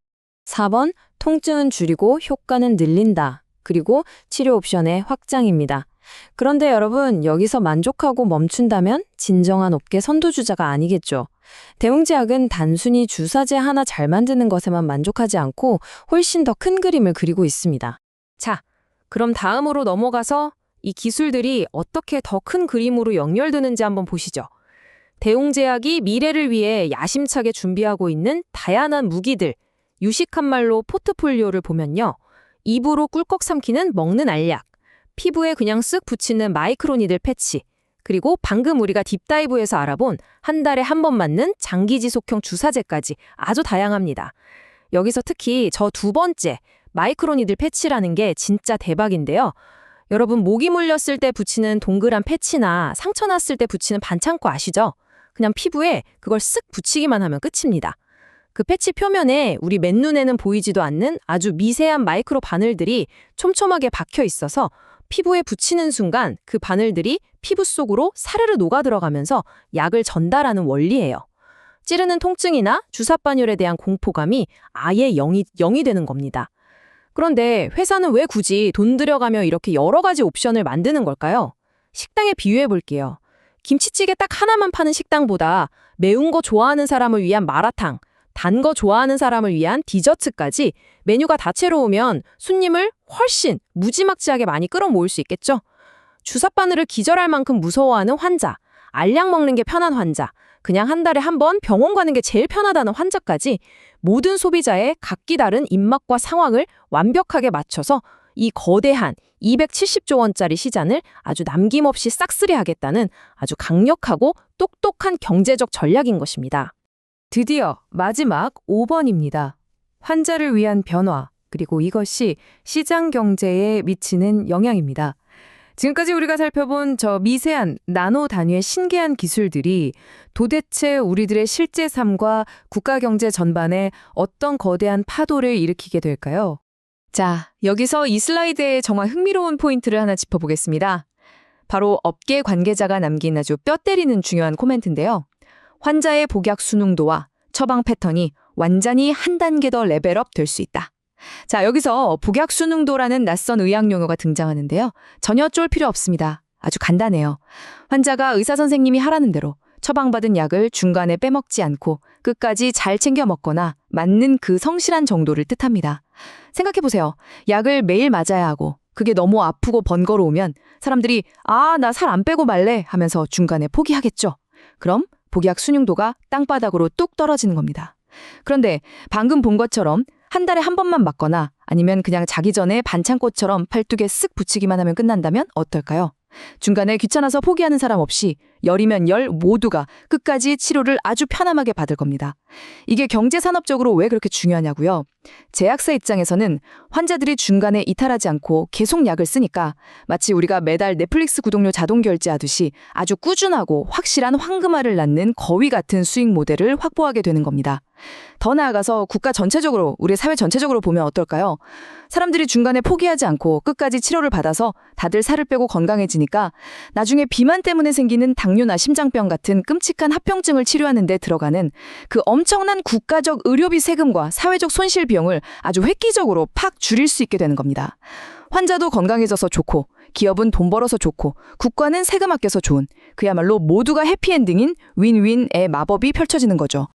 4번, 통증은 줄이고 효과는 늘린다. 그리고 치료 옵션의 확장입니다. 그런데 여러분, 여기서 만족하고 멈춘다면 진정한 업계 선두주자가 아니겠죠. 대웅제약은 단순히 주사제 하나 잘 만드는 것에만 만족하지 않고 훨씬 더 큰 그림을 그리고 있습니다. 자, 그럼 다음으로 넘어가서 이 기술들이 어떻게 더 큰 그림으로 연결되는지 한번 보시죠. 대웅제약이 미래를 위해 야심차게 준비하고 있는 다양한 무기들, 유식한 말로 포트폴리오를 보면요. 입으로 꿀꺽 삼키는 먹는 알약, 피부에 그냥 쓱 붙이는 마이크로니들 패치, 그리고 방금 우리가 딥다이브에서 알아본 한 달에 한 번 맞는 장기지속형 주사제까지 아주 다양합니다. 여기서 특히 저 두 번째, 마이크로니들 패치라는 게 진짜 대박인데요. 여러분, 모기 물렸을 때 붙이는 동그란 패치나 상처 났을 때 붙이는 반창고 아시죠? 그냥 피부에 그걸 쓱 붙이기만 하면 끝입니다. 그 패치 표면에 우리 맨눈에는 보이지도 않는 아주 미세한 마이크로 바늘들이 촘촘하게 박혀 있어서 피부에 붙이는 순간 그 바늘들이 피부 속으로 사르르 녹아 들어가면서 약을 전달하는 원리예요. 찌르는 통증이나 주사바늘에 대한 공포감이 아예 0이 되는 겁니다. 그런데 회사는 왜 굳이 돈 들여가며 이렇게 여러 가지 옵션을 만드는 걸까요? 식당에 비유해 볼게요. 김치찌개 딱 하나만 파는 식당보다 매운 거 좋아하는 사람을 위한 마라탕, 단 거 좋아하는 사람을 위한 디저트까지 메뉴가 다채로우면 손님을 훨씬 무지막지하게 많이 끌어모을 수 있겠죠? 주사바늘을 기절할 만큼 무서워하는 환자, 알약 먹는 게 편한 환자, 그냥 한 달에 한 번 병원 가는 게 제일 편하다는 환자까지 모든 소비자의 각기 다른 입맛과 상황을 완벽하게 맞춰서 이 거대한 270조 원짜리 시장을 아주 남김없이 싹쓸이하겠다는 아주 강력하고 똑똑한 경제적 전략인 것입니다. 드디어 마지막 5번입니다. 환자를 위한 변화, 그리고 이것이 시장 경제에 미치는 영향입니다. 지금까지 우리가 살펴본 저 미세한 나노 단위의 신기한 기술들이 도대체 우리들의 실제 삶과 국가 경제 전반에 어떤 거대한 파도를 일으키게 될까요? 자, 여기서 이 슬라이드에 정말 흥미로운 포인트를 하나 짚어보겠습니다. 바로 업계 관계자가 남긴 아주 뼈 때리는 중요한 코멘트인데요. 환자의 복약 순응도와 처방 패턴이 완전히 한 단계 더 레벨업 될 수 있다. 자, 여기서 복약 순응도라는 낯선 의학 용어가 등장하는데요. 전혀 쫄 필요 없습니다. 아주 간단해요. 환자가 의사 선생님이 하라는 대로 처방받은 약을 중간에 빼먹지 않고 끝까지 잘 챙겨 먹거나 맞는 그 성실한 정도를 뜻합니다. 생각해보세요. 약을 매일 맞아야 하고 그게 너무 아프고 번거로우면 사람들이 나 살 안 빼고 말래 하면서 중간에 포기하겠죠. 그럼 복약 순응도가 땅바닥으로 뚝 떨어지는 겁니다. 그런데 방금 본 것처럼 한 달에 한 번만 맞거나 아니면 그냥 자기 전에 반창고처럼 팔뚝에 쓱 붙이기만 하면 끝난다면 어떨까요? 중간에 귀찮아서 포기하는 사람 없이 열이면 열 모두가 끝까지 치료를 아주 편안하게 받을 겁니다. 이게 경제산업적으로 왜 그렇게 중요하냐고요? 제약사 입장에서는 환자들이 중간에 이탈하지 않고 계속 약을 쓰니까 마치 우리가 매달 넷플릭스 구독료 자동 결제하듯이 아주 꾸준하고 확실한 황금알을 낳는 거위 같은 수익 모델을 확보하게 되는 겁니다. 더 나아가서 국가 전체적으로, 우리 사회 전체적으로 보면 어떨까요? 사람들이 중간에 포기하지 않고 끝까지 치료를 받아서 다들 살을 빼고 건강해지니까 나중에 비만 때문에 생기는 당뇨나 심장병 같은 끔찍한 합병증을 치료하는 데 들어가는 그 엄청난 국가적 의료비 세금과 사회적 손실 비용을 아주 획기적으로 팍 줄일 수 있게 되는 겁니다. 환자도 건강해져서 좋고 기업은 돈 벌어서 좋고 국가는 세금 아껴서 좋은, 그야말로 모두가 해피엔딩인 윈윈의 마법이 펼쳐지는 거죠.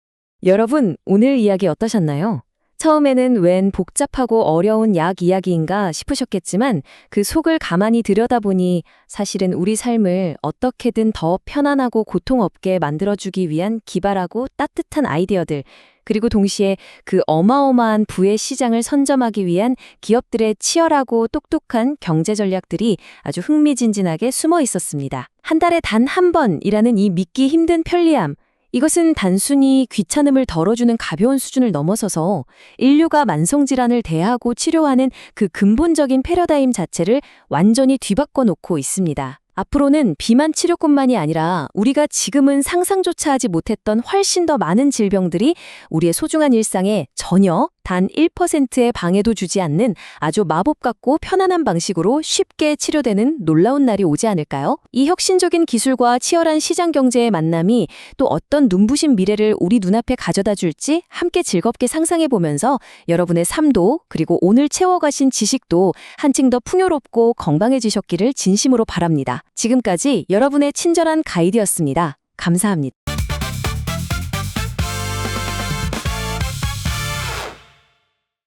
여러분, 오늘 이야기 어떠셨나요? 처음에는 웬 복잡하고 어려운 약 이야기인가 싶으셨겠지만 그 속을 가만히 들여다보니 사실은 우리 삶을 어떻게든 더 편안하고 고통 없게 만들어주기 위한 기발하고 따뜻한 아이디어들, 그리고 동시에 그 어마어마한 부의 시장을 선점하기 위한 기업들의 치열하고 똑똑한 경제 전략들이 아주 흥미진진하게 숨어 있었습니다. 한 달에 단 한 번이라는 이 믿기 힘든 편리함, 이것은 단순히 귀찮음을 덜어주는 가벼운 수준을 넘어서서 인류가 만성질환을 대하고 치료하는 그 근본적인 패러다임 자체를 완전히 뒤바꿔 놓고 있습니다. 앞으로는 비만 치료뿐만이 아니라 우리가 지금은 상상조차 하지 못했던 훨씬 더 많은 질병들이 우리의 소중한 일상에 전혀 단 1%의 방해도 주지 않는 아주 마법 같고 편안한 방식으로 쉽게 치료되는 놀라운 날이 오지 않을까요? 이 혁신적인 기술과 치열한 시장 경제의 만남이 또 어떤 눈부신 미래를 우리 눈앞에 가져다 줄지 함께 즐겁게 상상해 보면서 여러분의 삶도 그리고 오늘 채워가신 지식도 한층 더 풍요롭고 건강해지셨기를 진심으로 바랍니다. 지금까지 여러분의 친절한 가이드였습니다. 감사합니다.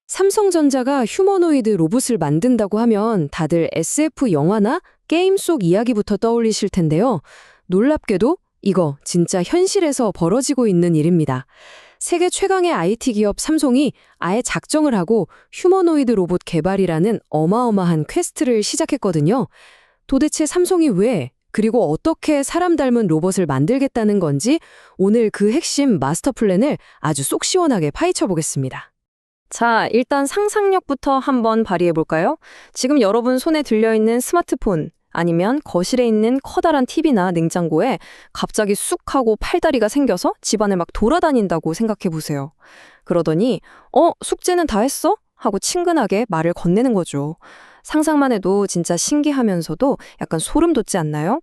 삼성전자가 휴머노이드 로봇을 만든다고 하면 다들 SF 영화나 게임 속 이야기부터 떠올리실 텐데요. 놀랍게도 이거 진짜 현실에서 벌어지고 있는 일입니다. 세계 최강의 IT 기업 삼성이 아예 작정을 하고 휴머노이드 로봇 개발이라는 어마어마한 퀘스트를 시작했거든요. 도대체 삼성이 왜, 그리고 어떻게 사람 닮은 로봇을 만들겠다는 건지 오늘 그 핵심 마스터 플랜을 아주 쏙 시원하게 파헤쳐 보겠습니다. 자, 일단 상상력부터 한번 발휘해 볼까요? 지금 여러분 손에 들려있는 스마트폰 아니면 거실에 있는 커다란 TV나 냉장고에 갑자기 쑥 하고 팔다리가 생겨서 집안에 막 돌아다닌다고 생각해 보세요. 그러더니 숙제는 다 했어? 하고 친근하게 말을 건네는 거죠. 상상만 해도 진짜 신기하면서도 약간 소름 돋지 않나요?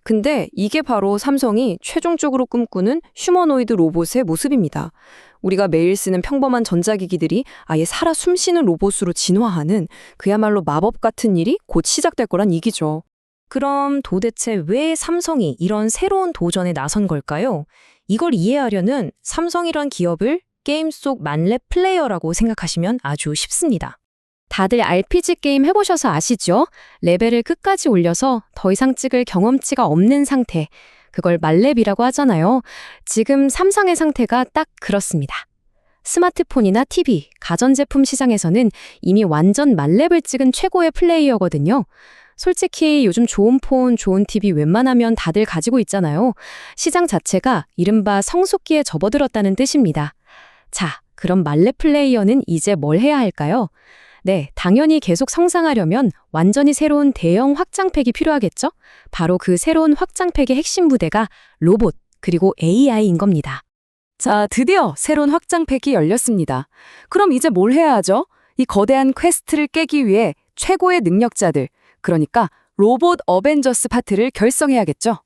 근데 이게 바로 삼성이 최종적으로 꿈꾸는 휴머노이드 로봇의 모습입니다. 우리가 매일 쓰는 평범한 전자기기들이 아예 살아 숨쉬는 로봇으로 진화하는 그야말로 마법 같은 일이 곧 시작될 거란 얘기죠. 그럼 도대체 왜 삼성이 이런 새로운 도전에 나선 걸까요? 이걸 이해하려는 삼성이란 기업을 게임 속 만렙 플레이어라고 생각하시면 아주 쉽습니다. 다들 RPG 게임 해보셔서 아시죠? 레벨을 끝까지 올려서 더 이상 찍을 경험치가 없는 상태. 그걸 만렙이라고 하잖아요. 지금 삼성의 상태가 딱 그렇습니다. 스마트폰이나 TV, 가전제품 시장에서는 이미 완전 만렙을 찍은 최고의 플레이어거든요. 솔직히 요즘 좋은 폰, 좋은 TV 웬만하면 다들 가지고 있잖아요. 시장 자체가 이른바 성숙기에 접어들었다는 뜻입니다. 자, 그럼 만렙 플레이어는 이제 뭘 해야 할까요? 네, 당연히 계속 성장하려면 완전히 새로운 대형 확장팩이 필요하겠죠? 바로 그 새로운 확장팩의 핵심 부대가 로봇, 그리고 AI인 겁니다. 자, 드디어 새로운 확장팩이 열렸습니다. 그럼 이제 뭘 해야 하죠? 이 거대한 퀘스트를 깨기 위해 최고의 능력자들, 그러니까 로봇 어벤져스 파트를 결성해야겠죠?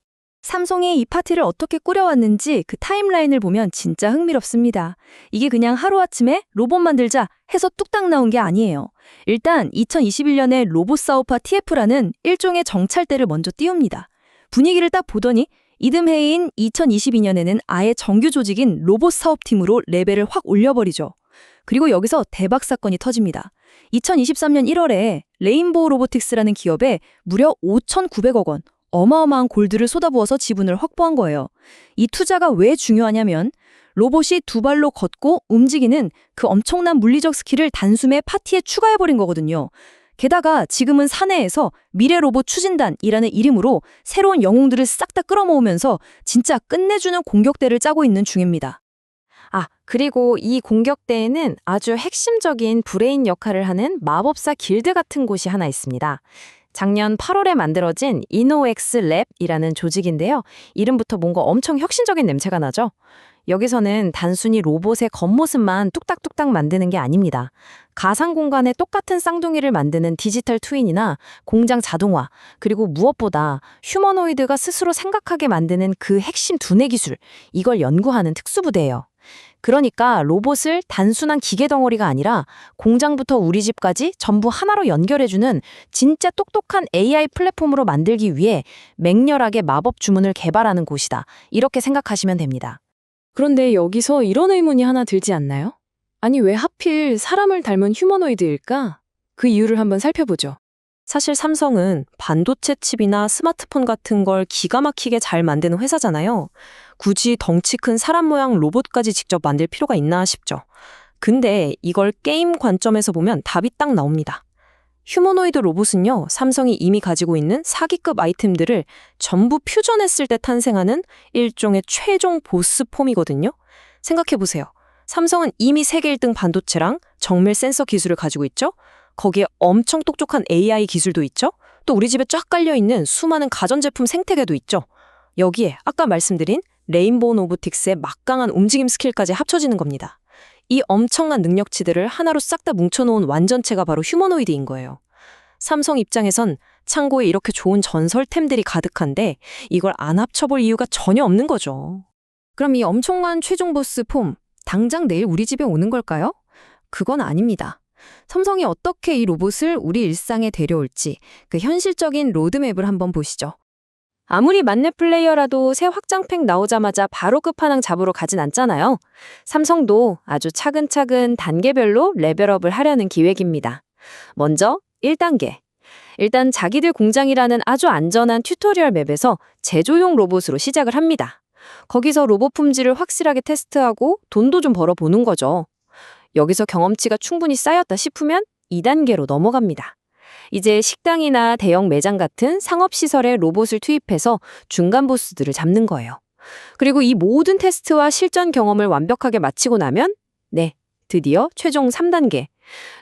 삼성이 이 파티를 어떻게 꾸려왔는지 그 타임라인을 보면 진짜 흥미롭습니다. 이게 그냥 하루아침에 로봇 만들자 해서 뚝딱 나온 게 아니에요. 일단 2021년에 로봇 사업화 TF라는 일종의 정찰대를 먼저 띄웁니다. 분위기를 딱 보더니 이듬해인 2022년에는 아예 정규 조직인 로봇 사업팀으로 레벨을 확 올려버리죠. 그리고 여기서 대박 사건이 터집니다. 2023년 1월에 레인보우 로보틱스라는 기업에 무려 5,900억 원, 어마어마한 골드를 쏟아부어서 지분을 확보한 거예요. 이 투자가 왜 중요하냐면 로봇이 두 발로 걷고 움직이는 그 엄청난 물리적 스킬을 단숨에 파티에 추가해버린 거거든요. 게다가 지금은 사내에서 미래 로봇 추진단이라는 이름으로 새로운 영웅들을 싹 다 끌어모으면서 진짜 끝내주는 공격대를 짜고 있는 중입니다. 그리고 이 공격대에는 아주 핵심적인 브레인 역할을 하는 마법사 길드 같은 곳이 하나 있습니다. 작년 8월에 만들어진 이노엑스 랩이라는 조직인데요. 이름부터 뭔가 엄청 혁신적인 냄새가 나죠? 여기서는 단순히 로봇의 겉모습만 뚝딱뚝딱 만드는 게 아닙니다. 가상 공간에 똑같은 쌍둥이를 만드는 디지털 트윈이나 공장 자동화, 그리고 무엇보다 휴머노이드가 스스로 생각하게 만드는 그 핵심 두뇌 기술, 이걸 연구하는 특수부대예요. 그러니까 로봇을 단순한 기계 덩어리가 아니라 공장부터 우리 집까지 전부 하나로 연결해주는 진짜 똑똑한 AI 플랫폼으로 만들기 위해 맹렬하게 마법 주문을 개발하는 곳이다. 이렇게 생각하시면 됩니다. 그런데 여기서 이런 의문이 하나 들지 않나요? 아니, 왜 하필 사람을 닮은 휴머노이드일까? 그 이유를 한번 살펴보죠. 사실 삼성은 반도체 칩이나 스마트폰 같은 걸 기가 막히게 잘 만드는 회사잖아요. 굳이 덩치 큰 사람 모양 로봇까지 직접 만들 필요가 있나 싶죠. 근데 이걸 게임 관점에서 보면 답이 딱 나옵니다. 휴머노이드 로봇은요, 삼성이 이미 가지고 있는 사기급 아이템들을 전부 퓨전했을 때 탄생하는 일종의 최종 보스 폼이거든요. 생각해보세요. 삼성은 이미 세계 1등 반도체랑 정밀 센서 기술을 가지고 있죠. 거기에 엄청 똑똑한 AI 기술도 있죠. 또 우리 집에 쫙 깔려있는 수많은 가전제품 생태계도 있죠. 여기에 아까 말씀드린 레인보우 로보틱스의 막강한 움직임 스킬까지 합쳐지는 겁니다. 이 엄청난 능력치들을 하나로 싹 다 뭉쳐놓은 완전체가 바로 휴머노이드인 거예요. 삼성 입장에선 창고에 이렇게 좋은 전설템들이 가득한데 이걸 안 합쳐볼 이유가 전혀 없는 거죠. 그럼 이 엄청난 최종 보스 폼, 당장 내일 우리 집에 오는 걸까요? 그건 아닙니다. 삼성이 어떻게 이 로봇을 우리 일상에 데려올지 그 현실적인 로드맵을 한번 보시죠. 아무리 만렙 플레이어라도 새 확장팩 나오자마자 바로 끝판왕 잡으러 가진 않잖아요. 삼성도 아주 차근차근 단계별로 레벨업을 하려는 기획입니다. 먼저 1단계. 일단 자기들 공장이라는 아주 안전한 튜토리얼 맵에서 제조용 로봇으로 시작을 합니다. 거기서 로봇 품질을 확실하게 테스트하고 돈도 좀 벌어보는 거죠. 여기서 경험치가 충분히 쌓였다 싶으면 2단계로 넘어갑니다. 이제 식당이나 대형 매장 같은 상업시설에 로봇을 투입해서 중간 보스들을 잡는 거예요. 그리고 이 모든 테스트와 실전 경험을 완벽하게 마치고 나면 드디어 최종 3단계.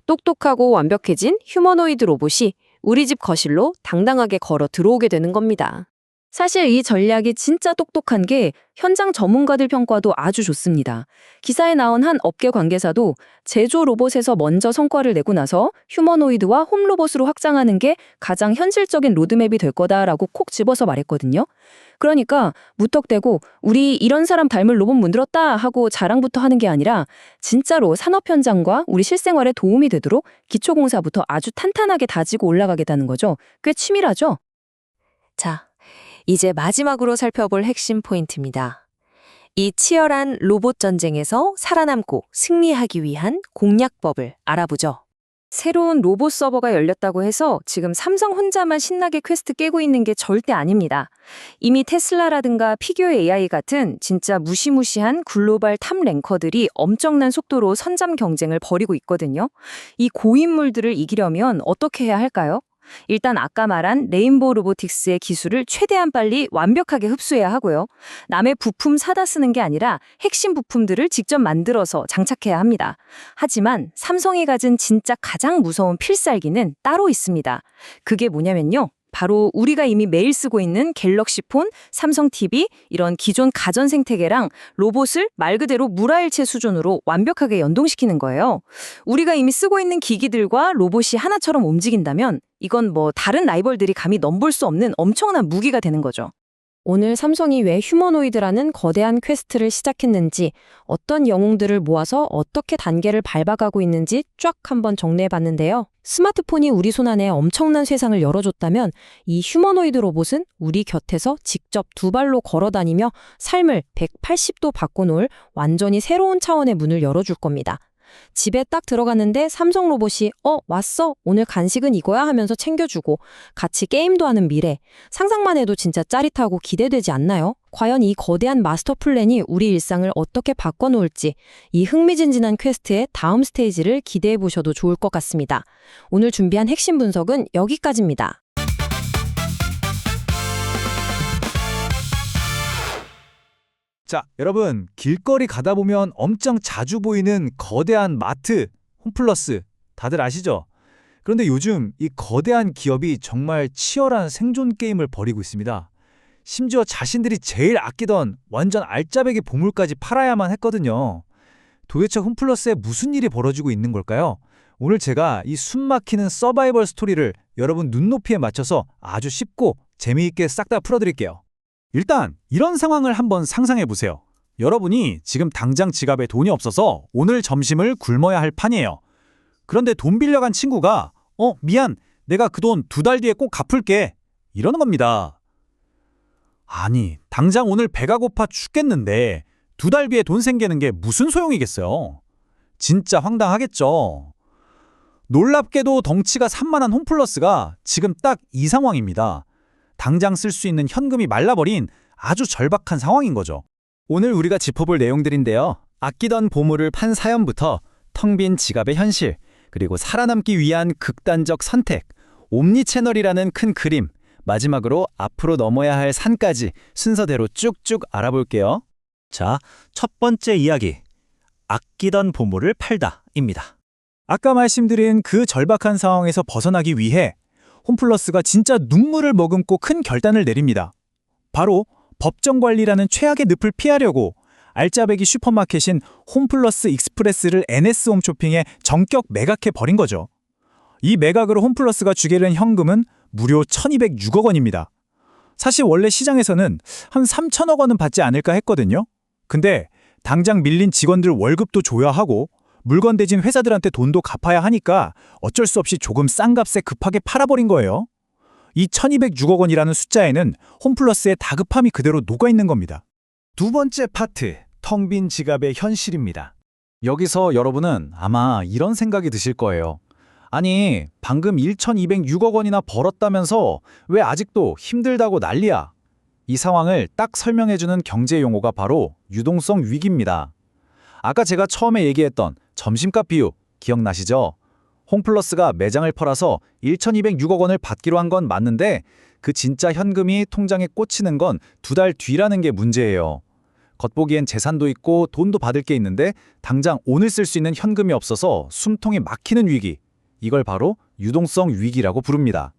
똑똑하고 완벽해진 휴머노이드 로봇이 우리 집 거실로 당당하게 걸어 들어오게 되는 겁니다. 사실 이 전략이 진짜 똑똑한 게 현장 전문가들 평가도 아주 좋습니다. 기사에 나온 한 업계 관계자도 제조 로봇에서 먼저 성과를 내고 나서 휴머노이드와 홈 로봇으로 확장하는 게 가장 현실적인 로드맵이 될 거다라고 콕 집어서 말했거든요. 그러니까 무턱대고 우리 이런 사람 닮은 로봇 만들었다 하고 자랑부터 하는 게 아니라 진짜로 산업 현장과 우리 실생활에 도움이 되도록 기초공사부터 아주 탄탄하게 다지고 올라가겠다는 거죠. 꽤 치밀하죠? 자, 이제 마지막으로 살펴볼 핵심 포인트입니다. 이 치열한 로봇 전쟁에서 살아남고 승리하기 위한 공략법을 알아보죠. 새로운 로봇 서버가 열렸다고 해서 지금 삼성 혼자만 신나게 퀘스트 깨고 있는 게 절대 아닙니다. 이미 테슬라라든가 피규어 AI 같은 진짜 무시무시한 글로벌 탑 랭커들이 엄청난 속도로 선점 경쟁을 벌이고 있거든요. 이 고인물들을 이기려면 어떻게 해야 할까요? 일단 아까 말한 레인보우 로보틱스의 기술을 최대한 빨리 완벽하게 흡수해야 하고요. 남의 부품 사다 쓰는 게 아니라 핵심 부품들을 직접 만들어서 장착해야 합니다. 하지만 삼성이 가진 진짜 가장 무서운 필살기는 따로 있습니다. 그게 뭐냐면요. 바로 우리가 이미 매일 쓰고 있는 갤럭시 폰, 삼성 TV 이런 기존 가전 생태계랑 로봇을 말 그대로 물화일체 수준으로 완벽하게 연동시키는 거예요. 우리가 이미 쓰고 있는 기기들과 로봇이 하나처럼 움직인다면 이건 뭐 다른 라이벌들이 감히 넘볼 수 없는 엄청난 무기가 되는 거죠. 오늘 삼성이 왜 휴머노이드라는 거대한 퀘스트를 시작했는지, 어떤 영웅들을 모아서 어떻게 단계를 밟아가고 있는지 쫙 한번 정리해봤는데요. 스마트폰이 우리 손안에 엄청난 세상을 열어줬다면 이 휴머노이드 로봇은 우리 곁에서 직접 두 발로 걸어다니며 삶을 180도 바꿔놓을 완전히 새로운 차원의 문을 열어줄 겁니다. 집에 딱 들어갔는데 삼성 로봇이 왔어? 오늘 간식은 이거야? 하면서 챙겨주고 같이 게임도 하는 미래. 상상만 해도 진짜 짜릿하고 기대되지 않나요? 과연 이 거대한 마스터 플랜이 우리 일상을 어떻게 바꿔놓을지 이 흥미진진한 퀘스트의 다음 스테이지를 기대해 보셔도 좋을 것 같습니다. 오늘 준비한 핵심 분석은 여기까지입니다. 자, 여러분, 길거리 가다 보면 엄청 자주 보이는 거대한 마트, 홈플러스, 다들 아시죠? 그런데 요즘 이 거대한 기업이 정말 치열한 생존 게임을 벌이고 있습니다. 심지어 자신들이 제일 아끼던 완전 알짜배기 보물까지 팔아야만 했거든요. 도대체 홈플러스에 무슨 일이 벌어지고 있는 걸까요? 오늘 제가 이 숨막히는 서바이벌 스토리를 여러분 눈높이에 맞춰서 아주 쉽고 재미있게 싹 다 풀어드릴게요. 일단 이런 상황을 한번 상상해 보세요. 여러분이 지금 당장 지갑에 돈이 없어서 오늘 점심을 굶어야 할 판이에요. 그런데 돈 빌려간 친구가 미안, 내가 그 돈 2달 뒤에 꼭 갚을게 이러는 겁니다. 아니, 당장 오늘 배가 고파 죽겠는데 2달 뒤에 돈 생기는 게 무슨 소용이겠어요? 진짜 황당하겠죠. 놀랍게도 덩치가 산만한 홈플러스가 지금 딱 이 상황입니다. 당장 쓸 수 있는 현금이 말라버린 아주 절박한 상황인 거죠. 오늘 우리가 짚어볼 내용들인데요. 아끼던 보물을 판 사연부터 텅 빈 지갑의 현실, 그리고 살아남기 위한 극단적 선택, 옴니채널이라는 큰 그림, 마지막으로 앞으로 넘어야 할 산까지 순서대로 쭉쭉 알아볼게요. 자, 첫 번째 이야기. 아끼던 보물을 팔다입니다. 아까 말씀드린 그 절박한 상황에서 벗어나기 위해 홈플러스가 진짜 눈물을 머금고 큰 결단을 내립니다. 바로 법정 관리라는 최악의 늪을 피하려고 알짜배기 슈퍼마켓인 홈플러스 익스프레스를 NS홈쇼핑에 전격 매각해버린 거죠. 이 매각으로 홈플러스가 주게 된 현금은 무려 1206억 원입니다. 사실 원래 시장에서는 한 3천억 원은 받지 않을까 했거든요. 근데 당장 밀린 직원들 월급도 줘야 하고 물건 대진 회사들한테 돈도 갚아야 하니까 어쩔 수 없이 조금 싼 값에 급하게 팔아버린 거예요. 이 1206억 원이라는 숫자에는 홈플러스의 다급함이 그대로 녹아있는 겁니다. 두 번째 파트, 텅 빈 지갑의 현실입니다. 여기서 여러분은 아마 이런 생각이 드실 거예요. 아니, 방금 1,206억 원이나 벌었다면서 왜 아직도 힘들다고 난리야? 이 상황을 딱 설명해주는 경제 용어가 바로 유동성 위기입니다. 아까 제가 처음에 얘기했던 점심값 비유 기억나시죠? 홈플러스가 매장을 팔아서 1,206억 원을 받기로 한 건 맞는데 그 진짜 현금이 통장에 꽂히는 건 2달 뒤라는 게 문제예요. 겉보기엔 재산도 있고 돈도 받을 게 있는데 당장 오늘 쓸 수 있는 현금이 없어서 숨통이 막히는 위기. 이걸 바로 유동성 위기라고 부릅니다.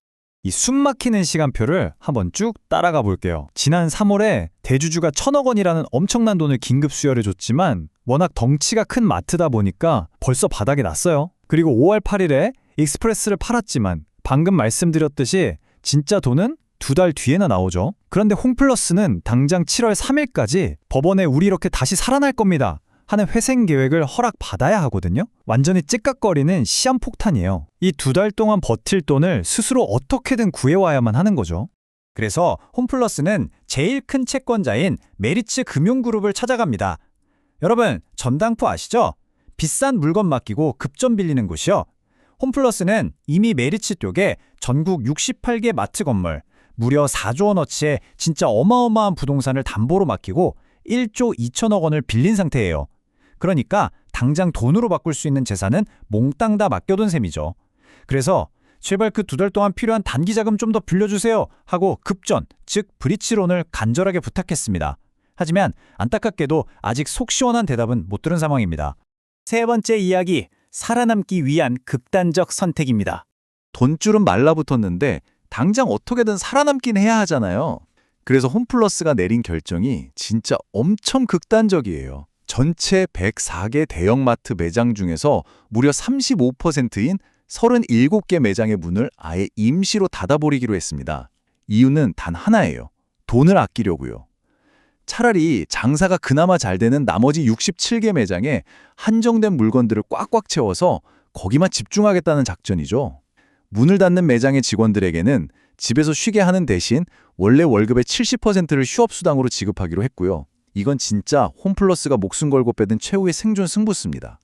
이 숨막히는 시간표를 한번 쭉 따라가 볼게요. 지난 3월에 대주주가 1,000억 원이라는 엄청난 돈을 긴급 수혈해줬지만 워낙 덩치가 큰 마트다 보니까 벌써 바닥이 났어요. 그리고 5월 8일에 익스프레스를 팔았지만 방금 말씀드렸듯이 진짜 돈은 2달 뒤에나 나오죠. 그런데 홈플러스는 당장 7월 3일까지 법원에 우리 이렇게 다시 살아날 겁니다 하는 회생 계획을 허락받아야 하거든요. 완전히 찌깍거리는 시한폭탄이에요. 이 2달 동안 버틸 돈을 스스로 어떻게든 구해와야만 하는 거죠. 그래서 홈플러스는 제일 큰 채권자인 메리츠 금융그룹을 찾아갑니다. 여러분, 전당포 아시죠? 비싼 물건 맡기고 급전 빌리는 곳이요. 홈플러스는 이미 메리츠 쪽에 전국 68개 마트 건물, 무려 4조 원어치의 진짜 어마어마한 부동산을 담보로 맡기고 1조 2천억 원을 빌린 상태예요. 그러니까 당장 돈으로 바꿀 수 있는 재산은 몽땅 다 맡겨둔 셈이죠. 그래서 제발 그 2달 동안 필요한 단기 자금 좀 더 빌려주세요 하고 급전, 즉 브리치론을 간절하게 부탁했습니다. 하지만 안타깝게도 아직 속 시원한 대답은 못 들은 상황입니다. 세 번째 이야기, 살아남기 위한 극단적 선택입니다. 돈줄은 말라붙었는데 당장 어떻게든 살아남긴 해야 하잖아요. 그래서 홈플러스가 내린 결정이 진짜 엄청 극단적이에요. 전체 104개 대형마트 매장 중에서 무려 35%인 37개 매장의 문을 아예 임시로 닫아버리기로 했습니다. 이유는 단 하나예요. 돈을 아끼려고요. 차라리 장사가 그나마 잘 되는 나머지 67개 매장에 한정된 물건들을 꽉꽉 채워서 거기만 집중하겠다는 작전이죠. 문을 닫는 매장의 직원들에게는 집에서 쉬게 하는 대신 원래 월급의 70%를 휴업수당으로 지급하기로 했고요. 이건 진짜 홈플러스가 목숨 걸고 빼든 최후의 생존 승부수입니다.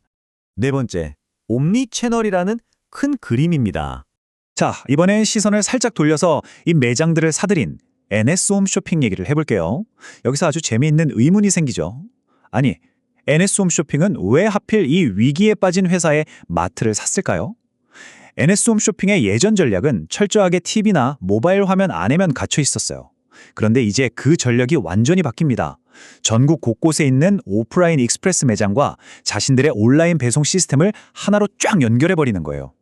네 번째, 옴니채널이라는 큰 그림입니다. 자, 이번엔 시선을 살짝 돌려서 이 매장들을 사들인 NS홈쇼핑 얘기를 해볼게요. 여기서 아주 재미있는 의문이 생기죠. 아니, NS홈쇼핑은 왜 하필 이 위기에 빠진 회사의 마트를 샀을까요? NS홈쇼핑의 예전 전략은 철저하게 TV나 모바일 화면 안에만 갇혀 있었어요. 그런데 이제 그 전략이 완전히 바뀝니다. 전국 곳곳에 있는 오프라인 익스프레스 매장과 자신들의 온라인 배송 시스템을 하나로 쫙 연결해버리는 거예요.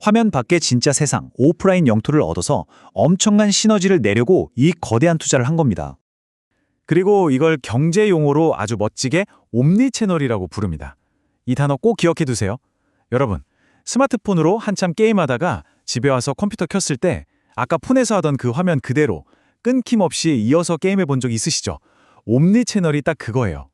화면 밖의 진짜 세상, 오프라인 영토를 얻어서 엄청난 시너지를 내려고 이 거대한 투자를 한 겁니다. 그리고 이걸 경제 용어로 아주 멋지게 옴니채널이라고 부릅니다. 이 단어 꼭 기억해 두세요. 여러분, 스마트폰으로 한참 게임하다가 집에 와서 컴퓨터 켰을 때 아까 폰에서 하던 그 화면 그대로 끊김없이 이어서 게임해 본 적 있으시죠? 옴니채널이 딱 그거예요.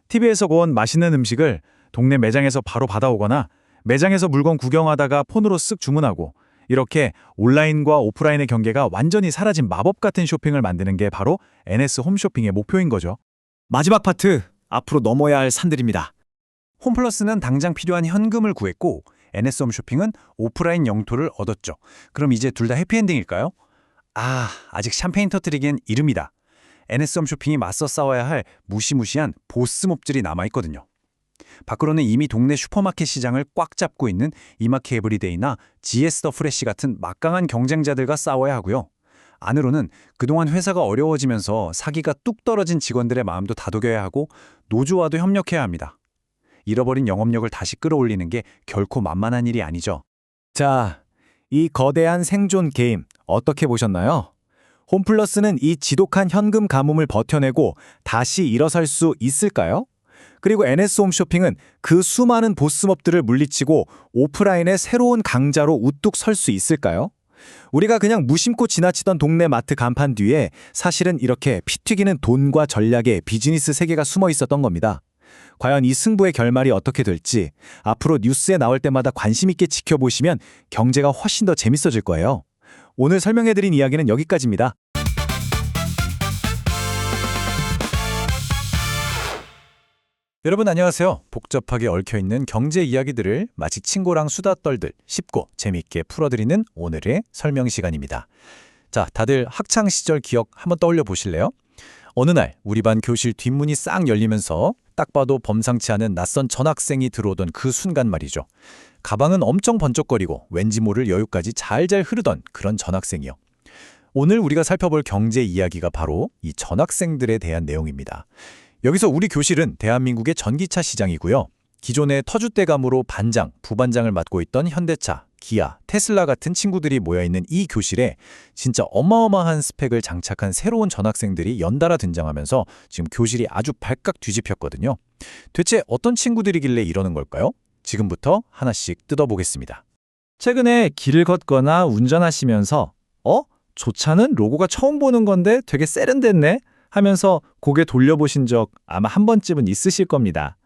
TV에서 구운 맛있는 음식을 동네 매장에서 바로 받아오거나 매장에서 물건 구경하다가 폰으로 쓱 주문하고 이렇게 온라인과 오프라인의 경계가 완전히 사라진 마법 같은 쇼핑을 만드는 게 바로 NS 홈쇼핑의 목표인 거죠. 마지막 파트, 앞으로 넘어야 할 산들입니다. 홈플러스는 당장 필요한 현금을 구했고 NS 홈쇼핑은 오프라인 영토를 얻었죠. 그럼 이제 둘 다 해피엔딩일까요? 아직 샴페인 터뜨리기엔 이릅니다. NS 홈쇼핑이 맞서 싸워야 할 무시무시한 보스 몹들이 남아있거든요. 밖으로는 이미 동네 슈퍼마켓 시장을 꽉 잡고 있는 이마트 에브리데이나 GS 더 프레시 같은 막강한 경쟁자들과 싸워야 하고요. 안으로는 그동안 회사가 어려워지면서 사기가 뚝 떨어진 직원들의 마음도 다독여야 하고 노조와도 협력해야 합니다. 잃어버린 영업력을 다시 끌어올리는 게 결코 만만한 일이 아니죠. 자, 이 거대한 생존 게임 어떻게 보셨나요? 홈플러스는 이 지독한 현금 가뭄을 버텨내고 다시 일어설 수 있을까요? 그리고 NS 홈쇼핑은 그 수많은 보스업들을 물리치고 오프라인의 새로운 강자로 우뚝 설 수 있을까요? 우리가 그냥 무심코 지나치던 동네 마트 간판 뒤에 사실은 이렇게 피 튀기는 돈과 전략의 비즈니스 세계가 숨어 있었던 겁니다. 과연 이 승부의 결말이 어떻게 될지 앞으로 뉴스에 나올 때마다 관심 있게 지켜보시면 경제가 훨씬 더 재밌어질 거예요. 오늘 설명해드린 이야기는 여기까지입니다. 여러분 안녕하세요. 복잡하게 얽혀있는 경제 이야기들을 마치 친구랑 수다 떨듯 쉽고 재미있게 풀어드리는 오늘의 설명 시간입니다. 자, 다들 학창 시절 기억 한번 떠올려 보실래요? 어느 날 우리 반 교실 뒷문이 싹 열리면서 딱 봐도 범상치 않은 낯선 전학생이 들어오던 그 순간 말이죠. 가방은 엄청 번쩍거리고 왠지 모를 여유까지 잘잘 흐르던 그런 전학생이요. 오늘 우리가 살펴볼 경제 이야기가 바로 이 전학생들에 대한 내용입니다. 여기서 우리 교실은 대한민국의 전기차 시장이고요. 기존의 터줏대감으로 반장, 부반장을 맡고 있던 현대차, 기아, 테슬라 같은 친구들이 모여있는 이 교실에 진짜 어마어마한 스펙을 장착한 새로운 전학생들이 연달아 등장하면서 지금 교실이 아주 발칵 뒤집혔거든요. 대체 어떤 친구들이길래 이러는 걸까요? 지금부터 하나씩 뜯어보겠습니다. 최근에 길을 걷거나 운전하시면서 저 차는 로고가 처음 보는 건데 되게 세련됐네? 하면서 고개 돌려보신 적 아마 한 번쯤은 있으실 겁니다.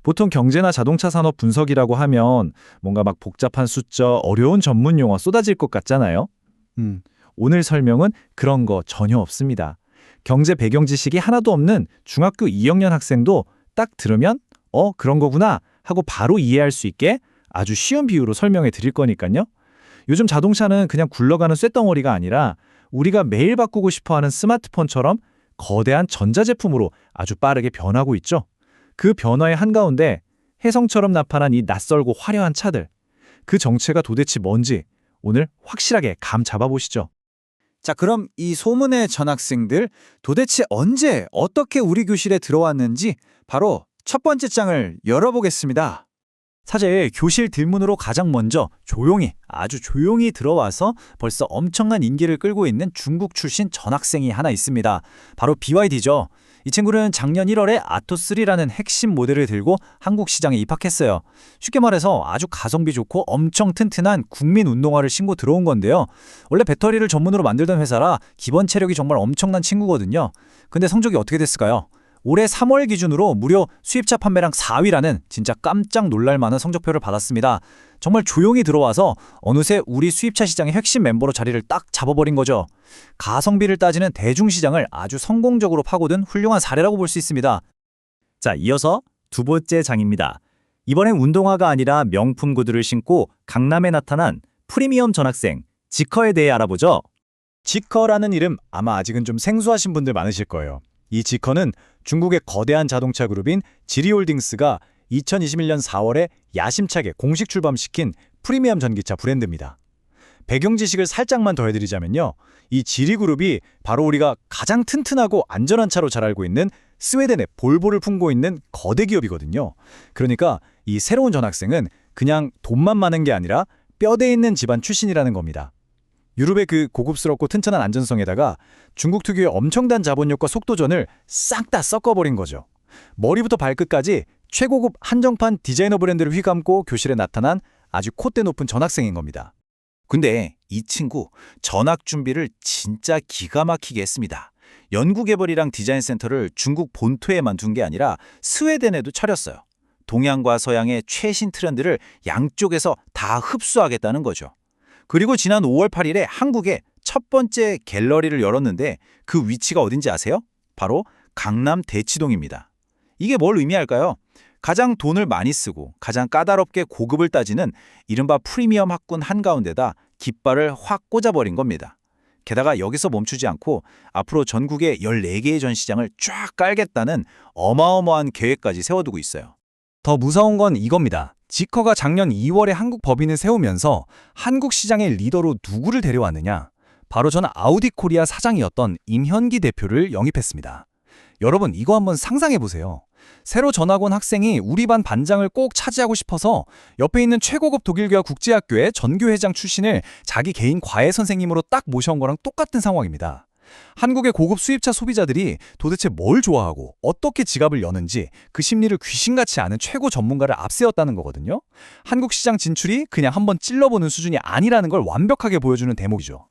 보통 경제나 자동차 산업 분석이라고 하면 뭔가 막 복잡한 숫자, 어려운 전문 용어 쏟아질 것 같잖아요. 오늘 설명은 그런 거 전혀 없습니다. 경제 배경 지식이 하나도 없는 중학교 2학년 학생도 딱 들으면 그런 거구나 하고 바로 이해할 수 있게 아주 쉬운 비유로 설명해 드릴 거니까요. 요즘 자동차는 그냥 굴러가는 쇳덩어리가 아니라 우리가 매일 바꾸고 싶어하는 스마트폰처럼 거대한 전자제품으로 아주 빠르게 변하고 있죠. 그 변화의 한가운데 혜성처럼 나타난 이 낯설고 화려한 차들. 그 정체가 도대체 뭔지 오늘 확실하게 감 잡아보시죠. 자, 그럼 이 소문의 전학생들 도대체 언제 어떻게 우리 교실에 들어왔는지 바로 첫 번째 장을 열어보겠습니다. 사실 교실 뒷문으로 가장 먼저 아주 조용히 들어와서 벌써 엄청난 인기를 끌고 있는 중국 출신 전학생이 하나 있습니다. 바로 BYD죠. 이 친구는 작년 1월에 아토3라는 핵심 모델을 들고 한국 시장에 입학했어요. 쉽게 말해서 아주 가성비 좋고 엄청 튼튼한 국민 운동화를 신고 들어온 건데요. 원래 배터리를 전문으로 만들던 회사라 기본 체력이 정말 엄청난 친구거든요. 근데 성적이 어떻게 됐을까요? 올해 3월 기준으로 무려 수입차 판매량 4위라는 진짜 깜짝 놀랄 만한 성적표를 받았습니다. 정말 조용히 들어와서 어느새 우리 수입차 시장의 핵심 멤버로 자리를 딱 잡아버린 거죠. 가성비를 따지는 대중시장을 아주 성공적으로 파고든 훌륭한 사례라고 볼 수 있습니다. 자, 이어서 두 번째 장입니다. 이번엔 운동화가 아니라 명품 구두를 신고 강남에 나타난 프리미엄 전학생 지커에 대해 알아보죠. 지커라는 이름 아마 아직은 좀 생소하신 분들 많으실 거예요. 이 지커는 중국의 거대한 자동차 그룹인 지리홀딩스가 2021년 4월에 야심차게 공식 출범시킨 프리미엄 전기차 브랜드입니다. 배경 지식을 살짝만 더해드리자면요. 이 지리그룹이 바로 우리가 가장 튼튼하고 안전한 차로 잘 알고 있는 스웨덴의 볼보를 품고 있는 거대 기업이거든요. 그러니까 이 새로운 전학생은 그냥 돈만 많은 게 아니라 뼈대 있는 집안 출신이라는 겁니다. 유럽의 그 고급스럽고 튼튼한 안전성에다가 중국 특유의 엄청난 자본력과 속도전을 싹 다 섞어버린 거죠. 머리부터 발끝까지 최고급 한정판 디자이너 브랜드를 휘감고 교실에 나타난 아주 콧대 높은 전학생인 겁니다. 근데 이 친구 전학 준비를 진짜 기가 막히게 했습니다. 연구개발이랑 디자인 센터를 중국 본토에만 둔 게 아니라 스웨덴에도 차렸어요. 동양과 서양의 최신 트렌드를 양쪽에서 다 흡수하겠다는 거죠. 그리고 지난 5월 8일에 한국에 첫 번째 갤러리를 열었는데 그 위치가 어딘지 아세요? 바로 강남 대치동입니다. 이게 뭘 의미할까요? 가장 돈을 많이 쓰고 가장 까다롭게 고급을 따지는 이른바 프리미엄 학군 한가운데다 깃발을 확 꽂아버린 겁니다. 게다가 여기서 멈추지 않고 앞으로 전국에 14개의 전시장을 쫙 깔겠다는 어마어마한 계획까지 세워두고 있어요. 더 무서운 건 이겁니다. 지커가 작년 2월에 한국 법인을 세우면서 한국 시장의 리더로 누구를 데려왔느냐? 바로 전 아우디 코리아 사장이었던 임현기 대표를 영입했습니다. 여러분 이거 한번 상상해보세요. 새로 전학 온 학생이 우리 반 반장을 꼭 차지하고 싶어서 옆에 있는 최고급 독일교와 국제학교의 전교회장 출신을 자기 개인 과외 선생님으로 딱 모셔온 거랑 똑같은 상황입니다. 한국의 고급 수입차 소비자들이 도대체 뭘 좋아하고 어떻게 지갑을 여는지 그 심리를 귀신같이 아는 최고 전문가를 앞세웠다는 거거든요. 한국 시장 진출이 그냥 한번 찔러보는 수준이 아니라는 걸 완벽하게 보여주는 대목이죠.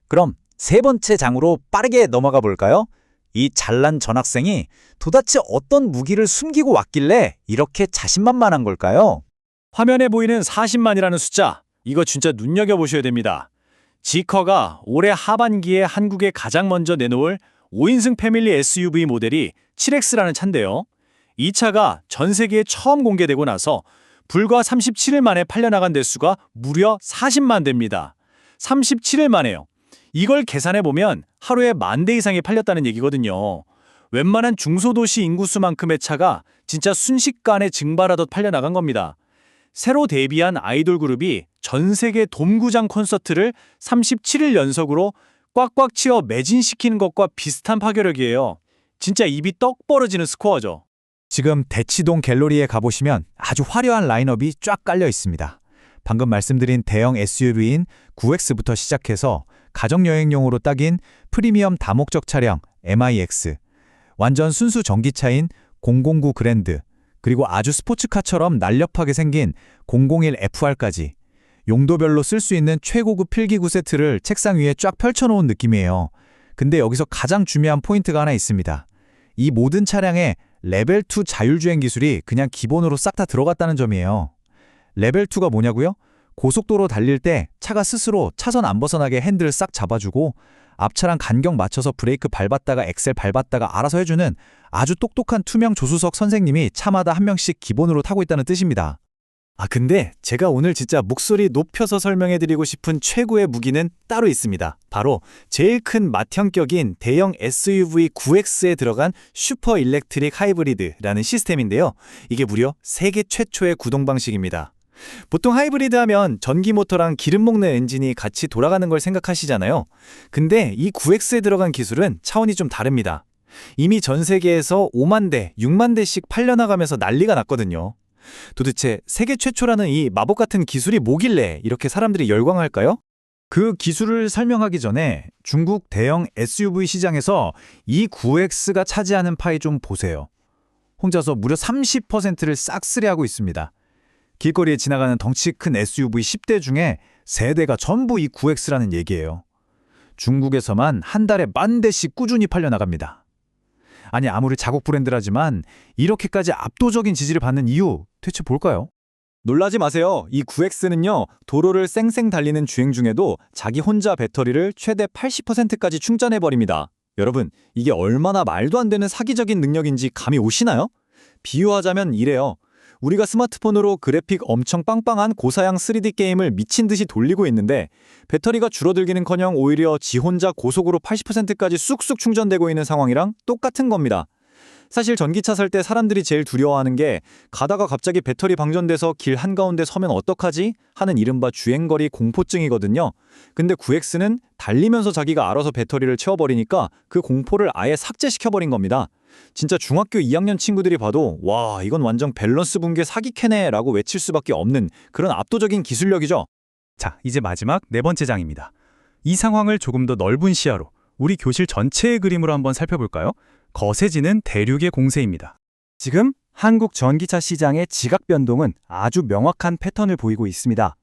그럼 세 번째 장으로 빠르게 넘어가 볼까요? 이 잘난 전학생이 도대체 어떤 무기를 숨기고 왔길래 이렇게 자신만만한 걸까요? 화면에 보이는 40만이라는 숫자, 이거 진짜 눈여겨보셔야 됩니다. 지커가 올해 하반기에 한국에 가장 먼저 내놓을 5인승 패밀리 SUV 모델이 7X라는 차인데요. 이 차가 전 세계에 처음 공개되고 나서 불과 37일 만에 팔려나간 대수가 무려 40만 대입니다. 37일 만에요. 이걸 계산해보면 하루에 10,000대 이상이 팔렸다는 얘기거든요. 웬만한 중소도시 인구수만큼의 차가 진짜 순식간에 증발하듯 팔려나간 겁니다. 새로 데뷔한 아이돌 그룹이 전 세계 돔구장 콘서트를 37일 연속으로 꽉꽉 채워 매진시키는 것과 비슷한 파괴력이에요. 진짜 입이 떡 벌어지는 스코어죠. 지금 대치동 갤러리에 가보시면 아주 화려한 라인업이 쫙 깔려 있습니다. 방금 말씀드린 대형 SUV인 9X부터 시작해서 가정여행용으로 딱인 프리미엄 다목적 차량 MIX, 완전 순수 전기차인 009 그랜드, 그리고 아주 스포츠카처럼 날렵하게 생긴 001FR까지 용도별로 쓸 수 있는 최고급 필기구 세트를 책상 위에 쫙 펼쳐놓은 느낌이에요. 근데 여기서 가장 중요한 포인트가 하나 있습니다. 이 모든 차량에 레벨2 자율주행 기술이 그냥 기본으로 싹 다 들어갔다는 점이에요. 레벨2가 뭐냐고요? 고속도로 달릴 때 차가 스스로 차선 안 벗어나게 핸들을 싹 잡아주고 앞차랑 간격 맞춰서 브레이크 밟았다가 엑셀 밟았다가 알아서 해주는 아주 똑똑한 투명 조수석 선생님이 차마다 한 명씩 기본으로 타고 있다는 뜻입니다. 근데 제가 오늘 진짜 목소리 높여서 설명해드리고 싶은 최고의 무기는 따로 있습니다. 바로 제일 큰 맏형격인 대형 SUV 9X에 들어간 슈퍼 일렉트릭 하이브리드라는 시스템인데요. 이게 무려 세계 최초의 구동 방식입니다. 보통 하이브리드 하면 전기 모터랑 기름 먹는 엔진이 같이 돌아가는 걸 생각하시잖아요. 근데 이 9X에 들어간 기술은 차원이 좀 다릅니다. 이미 전 세계에서 5만 대, 6만 대씩 팔려나가면서 난리가 났거든요. 도대체 세계 최초라는 이 마법 같은 기술이 뭐길래 이렇게 사람들이 열광할까요? 그 기술을 설명하기 전에 중국 대형 SUV 시장에서 이 9X가 차지하는 파이 좀 보세요. 혼자서 무려 30%를 싹쓸이하고 있습니다. 길거리에 지나가는 덩치 큰 SUV 10대 중에 3대가 전부 이 9X라는 얘기예요. 중국에서만 한 달에 10,000대씩 꾸준히 팔려나갑니다. 아니 아무리 자국 브랜드라지만 이렇게까지 압도적인 지지를 받는 이유 대체 뭘까요? 놀라지 마세요. 이 9X는요. 도로를 쌩쌩 달리는 주행 중에도 자기 혼자 배터리를 최대 80%까지 충전해버립니다. 여러분, 이게 얼마나 말도 안 되는 사기적인 능력인지 감이 오시나요? 비유하자면 이래요. 우리가 스마트폰으로 그래픽 엄청 빵빵한 고사양 3D 게임을 미친 듯이 돌리고 있는데 배터리가 줄어들기는커녕 오히려 지 혼자 고속으로 80%까지 쑥쑥 충전되고 있는 상황이랑 똑같은 겁니다. 사실 전기차 살 때 사람들이 제일 두려워하는 게 가다가 갑자기 배터리 방전돼서 길 한가운데 서면 어떡하지? 하는 이른바 주행거리 공포증이거든요. 근데 9X는 달리면서 자기가 알아서 배터리를 채워버리니까 그 공포를 아예 삭제시켜버린 겁니다. 진짜 중학교 2학년 친구들이 봐도 와 이건 완전 밸런스 붕괴 사기캐네 라고 외칠 수밖에 없는 그런 압도적인 기술력이죠. 자, 이제 마지막 4번째 장입니다. 이 상황을 조금 더 넓은 시야로 우리 교실 전체의 그림으로 한번 살펴볼까요? 거세지는 대륙의 공세입니다. 지금 한국 전기차 시장의 지각 변동은 아주 명확한 패턴을 보이고 있습니다.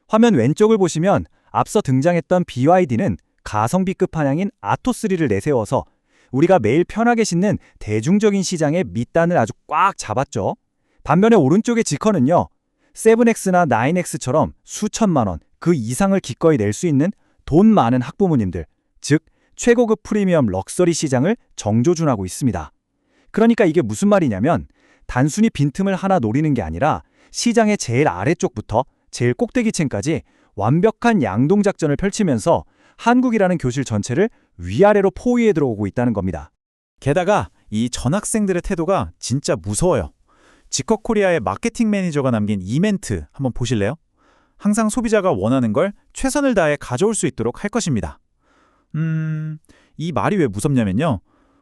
화면 왼쪽을 보시면 앞서 등장했던 BYD는 가성비 끝판왕인 아토3를 내세워서 우리가 매일 편하게 싣는 대중적인 시장의 밑단을 아주 꽉 잡았죠. 반면에 오른쪽의 지커는요. 7X나 9X처럼 수천만 원, 그 이상을 기꺼이 낼 수 있는 돈 많은 학부모님들, 즉 최고급 프리미엄 럭셔리 시장을 정조준하고 있습니다. 그러니까 이게 무슨 말이냐면 단순히 빈틈을 하나 노리는 게 아니라 시장의 제일 아래쪽부터 제일 꼭대기층까지 완벽한 양동작전을 펼치면서 한국이라는 교실 전체를 위아래로 포위해 들어오고 있다는 겁니다. 게다가 이 전학생들의 태도가 진짜 무서워요. 지커코리아의 마케팅 매니저가 남긴 이 멘트 한번 보실래요? 항상 소비자가 원하는 걸 최선을 다해 가져올 수 있도록 할 것입니다. 이 말이 왜 무섭냐면요.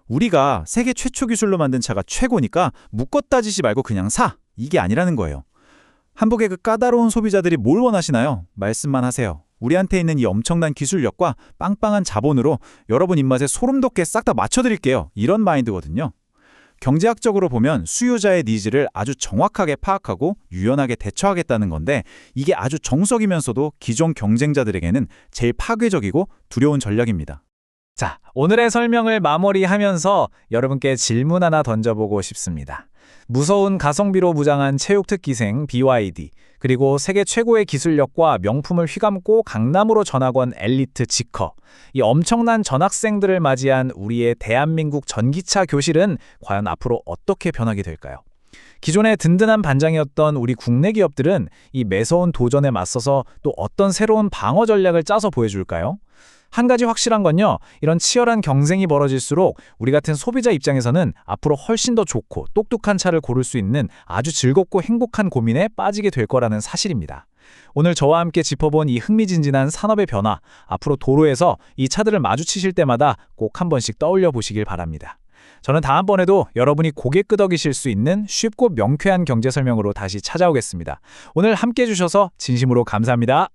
우리가 세계 최초 기술로 만든 차가 최고니까 묻고 따지지 말고 그냥 사. 이게 아니라는 거예요. 한국의 그 까다로운 소비자들이 뭘 원하시나요? 말씀만 하세요. 우리한테 있는 이 엄청난 기술력과 빵빵한 자본으로 여러분 입맛에 소름 돋게 싹 다 맞춰드릴게요. 이런 마인드거든요. 경제학적으로 보면 수요자의 니즈를 아주 정확하게 파악하고 유연하게 대처하겠다는 건데 이게 아주 정석이면서도 기존 경쟁자들에게는 제일 파괴적이고 두려운 전략입니다. 자, 오늘의 설명을 마무리하면서 여러분께 질문 하나 던져보고 싶습니다. 무서운 가성비로 무장한 체육특기생 BYD, 그리고 세계 최고의 기술력과 명품을 휘감고 강남으로 전학원 엘리트 지커, 이 엄청난 전학생들을 맞이한 우리의 대한민국 전기차 교실은 과연 앞으로 어떻게 변하게 될까요? 기존의 든든한 반장이었던 우리 국내 기업들은 이 매서운 도전에 맞서서 또 어떤 새로운 방어 전략을 짜서 보여줄까요? 한 가지 확실한 건요, 이런 치열한 경쟁이 벌어질수록 우리 같은 소비자 입장에서는 앞으로 훨씬 더 좋고 똑똑한 차를 고를 수 있는 아주 즐겁고 행복한 고민에 빠지게 될 거라는 사실입니다. 오늘 저와 함께 짚어본 이 흥미진진한 산업의 변화, 앞으로 도로에서 이 차들을 마주치실 때마다 꼭 한 번씩 떠올려 보시길 바랍니다. 저는 다음번에도 여러분이 고개 끄덕이실 수 있는 쉽고 명쾌한 경제 설명으로 다시 찾아오겠습니다. 오늘 함께 해주셔서 진심으로 감사합니다.